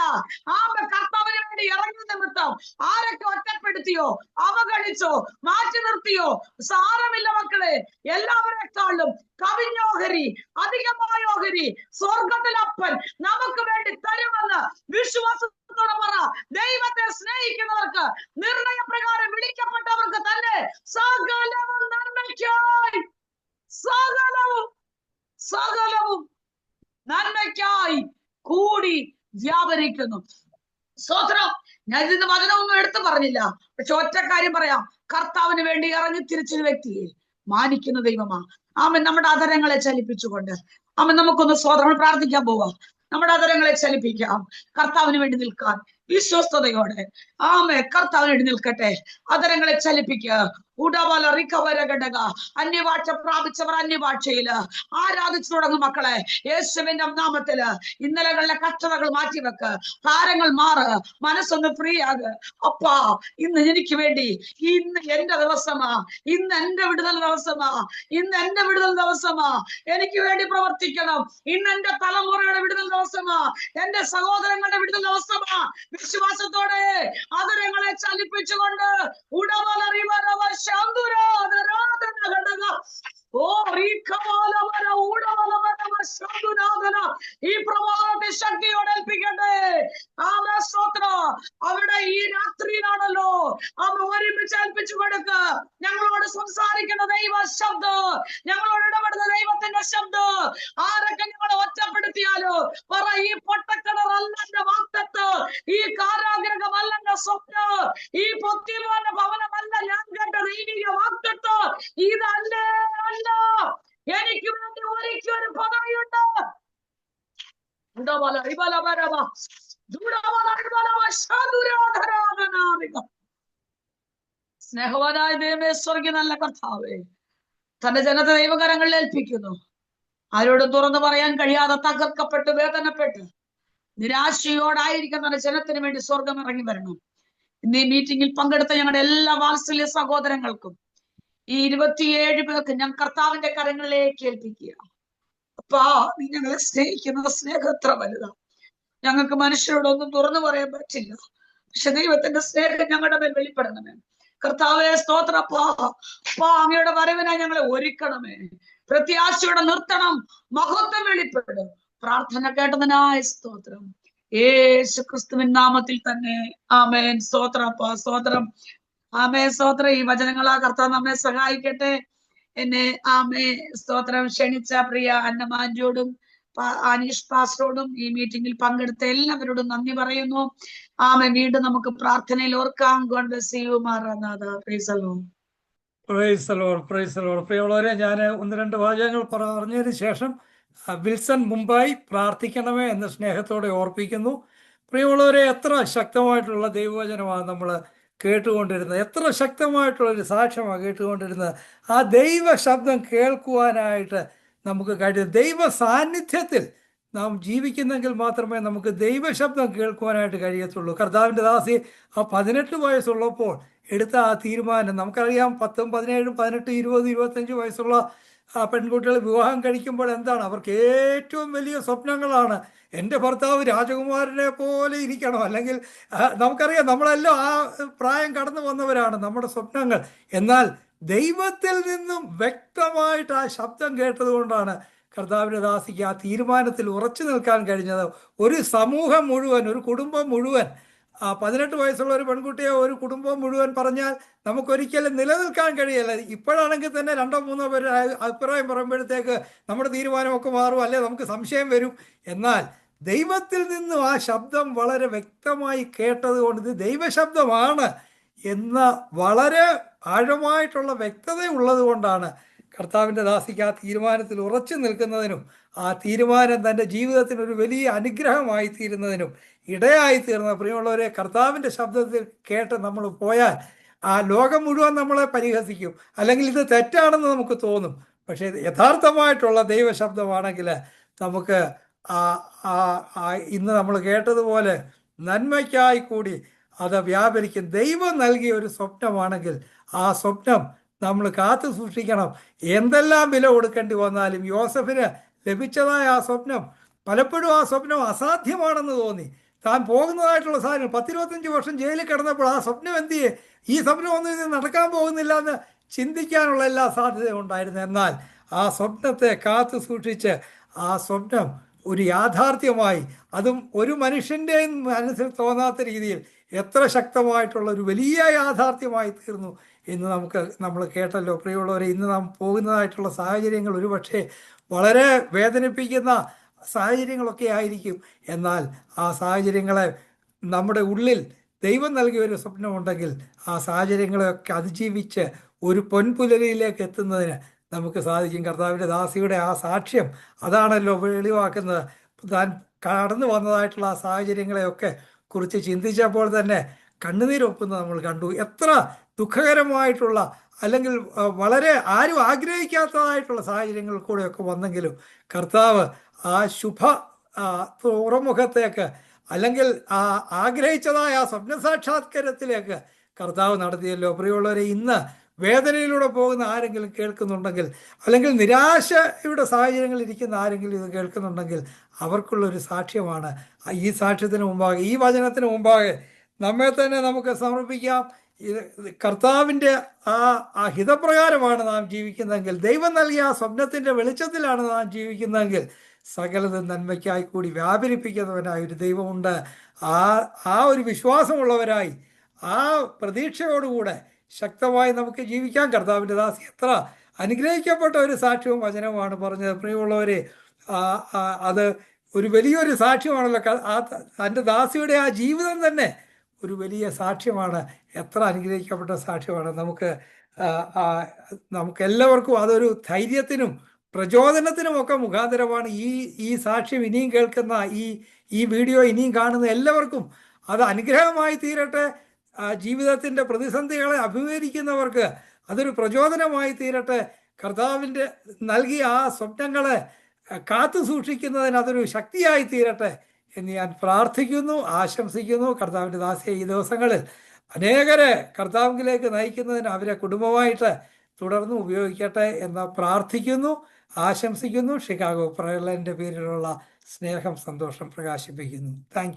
കർത്താവിന് വേണ്ടി ഇറങ്ങി നിമിത്തം ആരൊക്കെ ഒറ്റപ്പെടുത്തിയോ, അവഗണിച്ചോ, മാറ്റി നിർത്തിയോ, സാരമില്ല മക്കളെ. എല്ലാവരെക്കാളും കവിഞ്ഞോഹരി, അധികമായ ഓഹരി സ്വർഗത്തിലെ അപ്പൻ നമുക്ക് വേണ്ടി തരുമെന്ന് വിശ്വാസത്തോടെ പറ. ദൈവത്തെ സ്നേഹിക്കുന്നവർക്ക്, നിർണയപ്രകാരം വിളിക്കപ്പെട്ടവർക്ക് തന്നെ സകലവും നന്മയ്ക്കായി, സകലവും നന്മയ്ക്കായി കൂടി വ്യാപരിക്കുന്നു. സ്തോത്രം. ഞാൻ ഇതിന് വചനമൊന്നും എടുത്തു പറഞ്ഞില്ല, പക്ഷെ ഒറ്റ കാര്യം പറയാം, കർത്താവിന് വേണ്ടി ഇറങ്ങി തിരിച്ചൊരു വ്യക്തിയെ മാനിക്കുന്ന ദൈവമാ. നമ്മുടെ അധരങ്ങളെ ചലിപ്പിച്ചുകൊണ്ട് നമുക്കൊന്ന് സ്തോത്രം പ്രാർത്ഥിക്കാൻ പോവാം. നമ്മുടെ അധരങ്ങളെ ചലിപ്പിക്കാം, കർത്താവിന് വേണ്ടി നിൽക്കാൻ വിശ്വസ്തയോടെ. കർത്താവിന് വേണ്ടി നിൽക്കട്ടെ. അധരങ്ങളെ ചലിപ്പിക്കുക. ഉടവല റിക്കവര ഘടക. അന്യഭാഷ പ്രാപിച്ചവർ അന്യഭാഷയില് ആരാധിച്ചു തുടങ്ങും മക്കളെ. യേശുവിന്റെ നാമത്തില് ഇന്നലകളിലെ കഷ്ടതകൾ മാറ്റിവെക്ക്, ഭാരങ്ങൾ മാറ്, മനസ്സൊന്ന് ഫ്രീ ആക്. അപ്പാ, ഇന്ന് എനിക്ക് വേണ്ടി, ഇന്ന് എന്റെ ദിവസമാ, ഇന്ന് എന്റെ വിടുതൽ ദിവസമാ, ഇന്ന് എന്റെ വിടുതൽ ദിവസമാ. എനിക്ക് വേണ്ടി പ്രവർത്തിക്കണം. ഇന്ന് എന്റെ തലമുറയുടെ വിടുതൽ ദിവസമാ, എന്റെ സഹോദരങ്ങളുടെ വിടുതൽ ദിവസമാ. വിശ്വാസത്തോടെ അതിരങ്ങളെ ചലിപ്പിച്ചുകൊണ്ട് ഈ പ്രഭാതത്തെ ശക്തിയോടെ ഏൽപ്പിക്കട്ടെ. അവിടെ ഈ രാത്രിയിലാണല്ലോ ഒരുമിച്ച് ഏൽപ്പിച്ചു കൊടുക്ക. ഞങ്ങളോട് സംസാരിക്കുന്ന ദൈവ ശബ്ദം, ഞങ്ങളോട് ഇടപെടുന്ന ദൈവത്തിന്റെ ശബ്ദം. ആരൊക്കെ ഞങ്ങളെ ഒറ്റപ്പെടുത്തിയാലോ പറ, ഈ പൊട്ടക്കിണറല്ല എന്റെ വാക്തത്വം, ഈ കാരാഗ്രഹമല്ല എന്റെ സ്വപ്നം, ഈ പൊത്തിമാന ഭവനമല്ല ഞാൻ കേട്ട ദൈവിക വാക്തത്വം. ഇതല്ലേ അല്ല, എനിക്ക് വേണ്ടി ഒരിക്കലൊരു പദവിയുണ്ട്. സ്നേഹവാനായ ദൈവമേ, സ്വർഗ്ഗീയ നല്ല കർത്താവേ, തന്റെ ജനത്തെ ദൈവകരങ്ങളിൽ ഏൽപ്പിക്കുന്നു. ആരോടും തുറന്നു പറയാൻ കഴിയാതെ തകർക്കപ്പെട്ട് വേദനപ്പെട്ട് നിരാശയോടായിരിക്കുന്ന തന്റെ ജനത്തിന് വേണ്ടി സ്വർഗം ഇറങ്ങി വരണം. ഇന്ന് ഈ മീറ്റിംഗിൽ പങ്കെടുത്ത ഞങ്ങളുടെ എല്ലാ വാത്സല്യ സഹോദരങ്ങൾക്കും, ഈ 27 പേർക്ക് ഞാൻ കർത്താവിന്റെ കരങ്ങളിലേക്ക് ഏൽപ്പിക്കുക. അപ്പാ, നീ ഞങ്ങളെ സ്നേഹിക്കുന്ന സ്നേഹം എത്ര വലുതാ. ഞങ്ങൾക്ക് മനുഷ്യരോടൊന്നും തുറന്നു പറയാൻ പറ്റില്ല, പക്ഷെ ദൈവത്തിന്റെ സ്നേഹം ഞങ്ങളുടെ മേൽ വെളിപ്പെടണമേ. കർത്താവേ, സ്തോത്രപ്പാ. അങ്ങയുടെ വരവിനായി ഞങ്ങളെ ഒരുക്കണമേ. പ്രത്യാശയോടെ നിർത്തണം. മഹത്വം വെളിപ്പെടും. പ്രാർത്ഥന കേട്ടതിനായ സ്തോത്രം. യേശു ക്രിസ്തുവിൻ നാമത്തിൽ തന്നെ ആമേൻ. സ്തോത്രപ്പാ, സ്തോത്രം. ആമേ സ്തോത്രം. ഈ വചനങ്ങളാ കർത്താവ് നമ്മെ സഹായിക്കട്ടെ. എന്നെ ആമേ സ്തോത്രം ക്ഷണിച്ച പ്രിയ അന്നമാൻജോടും അനീഷ് പാസ്റ്ററോടും ഈ മീറ്റിംഗിൽ പങ്കെടുത്ത എല്ലാവരോടും നന്ദി പറയുന്നു. ആമേ വീണ്ടും നമുക്ക് പ്രാർത്ഥനയിൽ ഓർക്കാം. God bless you Maranatha. Price the Lord. Praise the Lord, praise the Lord. പ്രിയമുള്ളവരെ, ഞാൻ 1-2 വാചകങ്ങൾ പറഞ്ഞതിന് ശേഷം വിൽസൺ മുംബൈ പ്രാർത്ഥിക്കണമേ എന്ന് സ്നേഹത്തോടെ ഓർപ്പിക്കുന്നു. പ്രിയമുള്ളവരെ, എത്ര ശക്തമായിട്ടുള്ള ദൈവവചനമാണ് നമ്മൾ കേട്ടുകൊണ്ടിരുന്നത്, എത്ര ശക്തമായിട്ടുള്ളൊരു സാക്ഷ്യമാണ് കേട്ടുകൊണ്ടിരുന്നത്. ആ ദൈവ ശബ്ദം കേൾക്കുവാനായിട്ട് നമുക്ക് കഴിയും. ദൈവ സാന്നിധ്യത്തിൽ നാം ജീവിക്കുന്നെങ്കിൽ മാത്രമേ നമുക്ക് ദൈവശബ്ദം കേൾക്കുവാനായിട്ട് കഴിയത്തുള്ളൂ. കർത്താവിൻ്റെ ദാസി ആ 18 വയസ്സുള്ളപ്പോൾ എടുത്ത ആ തീരുമാനം നമുക്കറിയാം. 10, 17, 18, 20, 25 വയസ്സുള്ള ആ പെൺകുട്ടികൾ വിവാഹം കഴിക്കുമ്പോൾ എന്താണ് അവർക്ക് ഏറ്റവും വലിയ സ്വപ്നങ്ങളാണ്. എൻ്റെ ഭർത്താവ് രാജകുമാരനെ പോലെ ഇരിക്കണം, അല്ലെങ്കിൽ നമുക്കറിയാം നമ്മളെല്ലാം ആ പ്രായം കടന്നു വന്നവരാണ്, നമ്മുടെ സ്വപ്നങ്ങൾ. എന്നാൽ ദൈവത്തിൽ നിന്നും വ്യക്തമായിട്ട് ആ ശബ്ദം കേട്ടതുകൊണ്ടാണ് കർത്താവിൻ്റെ ദാസിക്ക് ആ തീരുമാനത്തിൽ ഉറച്ചു നിൽക്കാൻ കഴിഞ്ഞത്. ഒരു സമൂഹം മുഴുവൻ, ഒരു കുടുംബം മുഴുവൻ, 18 വയസ്സുള്ള ഒരു പെൺകുട്ടിയെ ഒരു കുടുംബം മുഴുവൻ പറഞ്ഞാൽ നമുക്കൊരിക്കലും നിലനിൽക്കാൻ കഴിയില്ല. ഇപ്പോഴാണെങ്കിൽ തന്നെ 2-3 പേര് അഭിപ്രായം പറയുമ്പോഴത്തേക്ക് നമ്മുടെ തീരുമാനമൊക്കെ മാറും, അല്ലെ നമുക്ക് സംശയം വരും. എന്നാൽ ദൈവത്തിൽ നിന്നും ആ ശബ്ദം വളരെ വ്യക്തമായി കേട്ടത് കൊണ്ട് ഇത് ദൈവശബ്ദമാണ് എന്ന വളരെ ആഴമായിട്ടുള്ള വ്യക്തത ഉള്ളത് കൊണ്ടാണ് കർത്താവിൻ്റെ ദാസിക്ക് ആ തീരുമാനത്തിൽ ഉറച്ചു നിൽക്കുന്നതിനും ആ തീരുമാനം തൻ്റെ ജീവിതത്തിന് ഒരു വലിയ അനുഗ്രഹമായി തീരുന്നതിനും ഇടയായി തീർന്ന. പ്രിയമുള്ളവരെ, കർത്താവിൻ്റെ ശബ്ദത്തിൽ കേട്ട് നമ്മൾ പോയാൽ ആ ലോകം മുഴുവൻ നമ്മളെ പരിഹസിക്കും, അല്ലെങ്കിൽ ഇത് തെറ്റാണെന്ന് നമുക്ക് തോന്നും. പക്ഷേ യഥാർത്ഥമായിട്ടുള്ള ദൈവശബ്ദമാണെങ്കിൽ നമുക്ക് ഇന്ന് നമ്മൾ കേട്ടതുപോലെ നന്മയ്ക്കായി കൂടി അത് വ്യാപരിക്കും. ദൈവം നൽകിയ ഒരു സ്വപ്നമാണെങ്കിൽ ആ സ്വപ്നം നമ്മൾ കാത്തു സൂക്ഷിക്കണം. എന്തെല്ലാം വില കൊടുക്കേണ്ടി വന്നാലും യോസഫിന് ലഭിച്ചതായ ആ സ്വപ്നം, പലപ്പോഴും ആ സ്വപ്നം അസാധ്യമാണെന്ന് തോന്നി. താൻ പോകുന്നതായിട്ടുള്ള സാധനം 10-25 വർഷം ജയിലിൽ കിടന്നപ്പോൾ ആ സ്വപ്നം എന്തിയെ, ഈ സ്വപ്നം ഒന്നും ഇത് നടക്കാൻ പോകുന്നില്ല എന്ന് ചിന്തിക്കാനുള്ള എല്ലാ സാധ്യതയും ഉണ്ടായിരുന്നു. എന്നാൽ ആ സ്വപ്നത്തെ കാത്തു സൂക്ഷിച്ച് ആ സ്വപ്നം ഒരു യാഥാർത്ഥ്യമായി, അതും ഒരു മനുഷ്യൻ്റെയും മനസ്സിൽ തോന്നാത്ത രീതിയിൽ എത്ര ശക്തമായിട്ടുള്ള ഒരു വലിയ യാഥാർത്ഥ്യമായി തീർന്നു എന്ന് നമ്മൾ കേട്ടല്ലോ. പ്രിയമുള്ളവരെ, ഇന്ന് നാം പോകുന്നതായിട്ടുള്ള സാഹചര്യങ്ങൾ ഒരുപക്ഷെ വളരെ വേദനിപ്പിക്കുന്ന സാഹചര്യങ്ങളൊക്കെ ആയിരിക്കും. എന്നാൽ ആ സാഹചര്യങ്ങളെ നമ്മുടെ ഉള്ളിൽ ദൈവം നൽകിയ ഒരു സ്വപ്നമുണ്ടെങ്കിൽ ആ സാഹചര്യങ്ങളെയൊക്കെ അതിജീവിച്ച് ഒരു പൊൻപുലരിയിലേക്ക് എത്തുന്നതിന് നമുക്ക് സാധിക്കും. കർത്താവിൻ്റെ ദാസിയുടെ ആ സാക്ഷ്യം അതാണല്ലോ വെളിവാക്കുന്നത്. താൻ കടന്നു വന്നതായിട്ടുള്ള ആ സാഹചര്യങ്ങളെയൊക്കെ കുറിച്ച് ചിന്തിച്ചപ്പോൾ തന്നെ കണ്ണുനീരൊപ്പുന്നത് നമ്മൾ കണ്ടു. എത്ര ദുഃഖകരമായിട്ടുള്ള, അല്ലെങ്കിൽ വളരെ ആരും ആഗ്രഹിക്കാത്തതായിട്ടുള്ള സാഹചര്യങ്ങൾ കൂടെയൊക്കെ വന്നെങ്കിലും കർത്താവ് ആ ശുഭ തുറമുഖത്തേക്ക്, അല്ലെങ്കിൽ ആ ആഗ്രഹിച്ചതായ ആ സ്വപ്ന സാക്ഷാത്കാരത്തിലേക്ക് കർത്താവ് നടത്തിയല്ലോ. പ്രിയമുള്ളവരെ, ഇന്ന് വേദനയിലൂടെ പോകുന്ന ആരെങ്കിലും കേൾക്കുന്നുണ്ടെങ്കിൽ, അല്ലെങ്കിൽ നിരാശയുടെ സാഹചര്യങ്ങളിൽ ഇരിക്കുന്ന ആരെങ്കിലും ഇത് കേൾക്കുന്നുണ്ടെങ്കിൽ അവർക്കുള്ളൊരു സാക്ഷ്യമാണ്. ഈ സാക്ഷ്യത്തിന് മുമ്പാകെ, ഈ വചനത്തിന് മുമ്പാകെ നമ്മെ തന്നെ നമുക്ക് സമർപ്പിക്കാം. കർത്താവിൻ്റെ ആ ഹിതപ്രകാരമാണ് നാം ജീവിക്കുന്നതെങ്കിൽ, ദൈവം നൽകിയ ആ സ്വപ്നത്തിൻ്റെ വെളിച്ചത്തിലാണ് നാം ജീവിക്കുന്നതെങ്കിൽ സകലതും നന്മയ്ക്കായി കൂടി വ്യാപരിപ്പിക്കുന്നവനായ ഒരു ദൈവമുണ്ട്. ആ ഒരു വിശ്വാസമുള്ളവരായി, ആ പ്രതീക്ഷയോടുകൂടെ ശക്തമായി നമുക്ക് ജീവിക്കാൻ കർത്താവിൻ്റെ ദാസി എത്ര അനുഗ്രഹിക്കപ്പെട്ട ഒരു സാക്ഷ്യവും വചനവുമാണ് പറഞ്ഞത്. പ്രിയമുള്ളവരെ, അത് ഒരു വലിയൊരു സാക്ഷ്യമാണല്ലോ. തൻ്റെ ദാസിയുടെ ആ ജീവിതം തന്നെ ഒരു വലിയ സാക്ഷ്യമാണ്. എത്ര അനുഗ്രഹിക്കപ്പെട്ട സാക്ഷ്യമാണ്. നമുക്കെല്ലാവർക്കും അതൊരു ധൈര്യത്തിനും പ്രചോദനത്തിനും ഒക്കെ മുഖാന്തരമാണ്. ഈ സാക്ഷ്യം ഇനിയും കേൾക്കുന്ന, ഈ വീഡിയോ ഇനിയും കാണുന്ന എല്ലാവർക്കും അത് അനുഗ്രഹമായി തീരട്ടെ. ജീവിതത്തിൻ്റെ പ്രതിസന്ധികളെ അഭിമുഖീകരിക്കുന്നവർക്ക് അതൊരു പ്രചോദനമായി തീരട്ടെ. കർത്താവിൻ്റെ നൽകിയ ആ സ്വപ്നങ്ങളെ കാത്തു സൂക്ഷിക്കുന്നതിന് അതൊരു ശക്തിയായി തീരട്ടെ എന്ന് ഞാൻ പ്രാർത്ഥിക്കുന്നു, ആശംസിക്കുന്നു. കർത്താവിൻ്റെ ദാസിയെ ഈ ദിവസങ്ങളിൽ അനേകരെ കർത്താവിലേക്ക് നയിക്കുന്നതിന് അവരെ കുടുംബമായിട്ട് തുടർന്ന് ഉപയോഗിക്കട്ടെ എന്ന് പ്രാർത്ഥിക്കുന്നു, ആശംസിക്കുന്നു. ഷിക്കാഗോ പ്രയർ ലൈനിൻ്റെ പേരിലുള്ള സ്നേഹം, സന്തോഷം പ്രകാശിപ്പിക്കുന്നു. Thank U.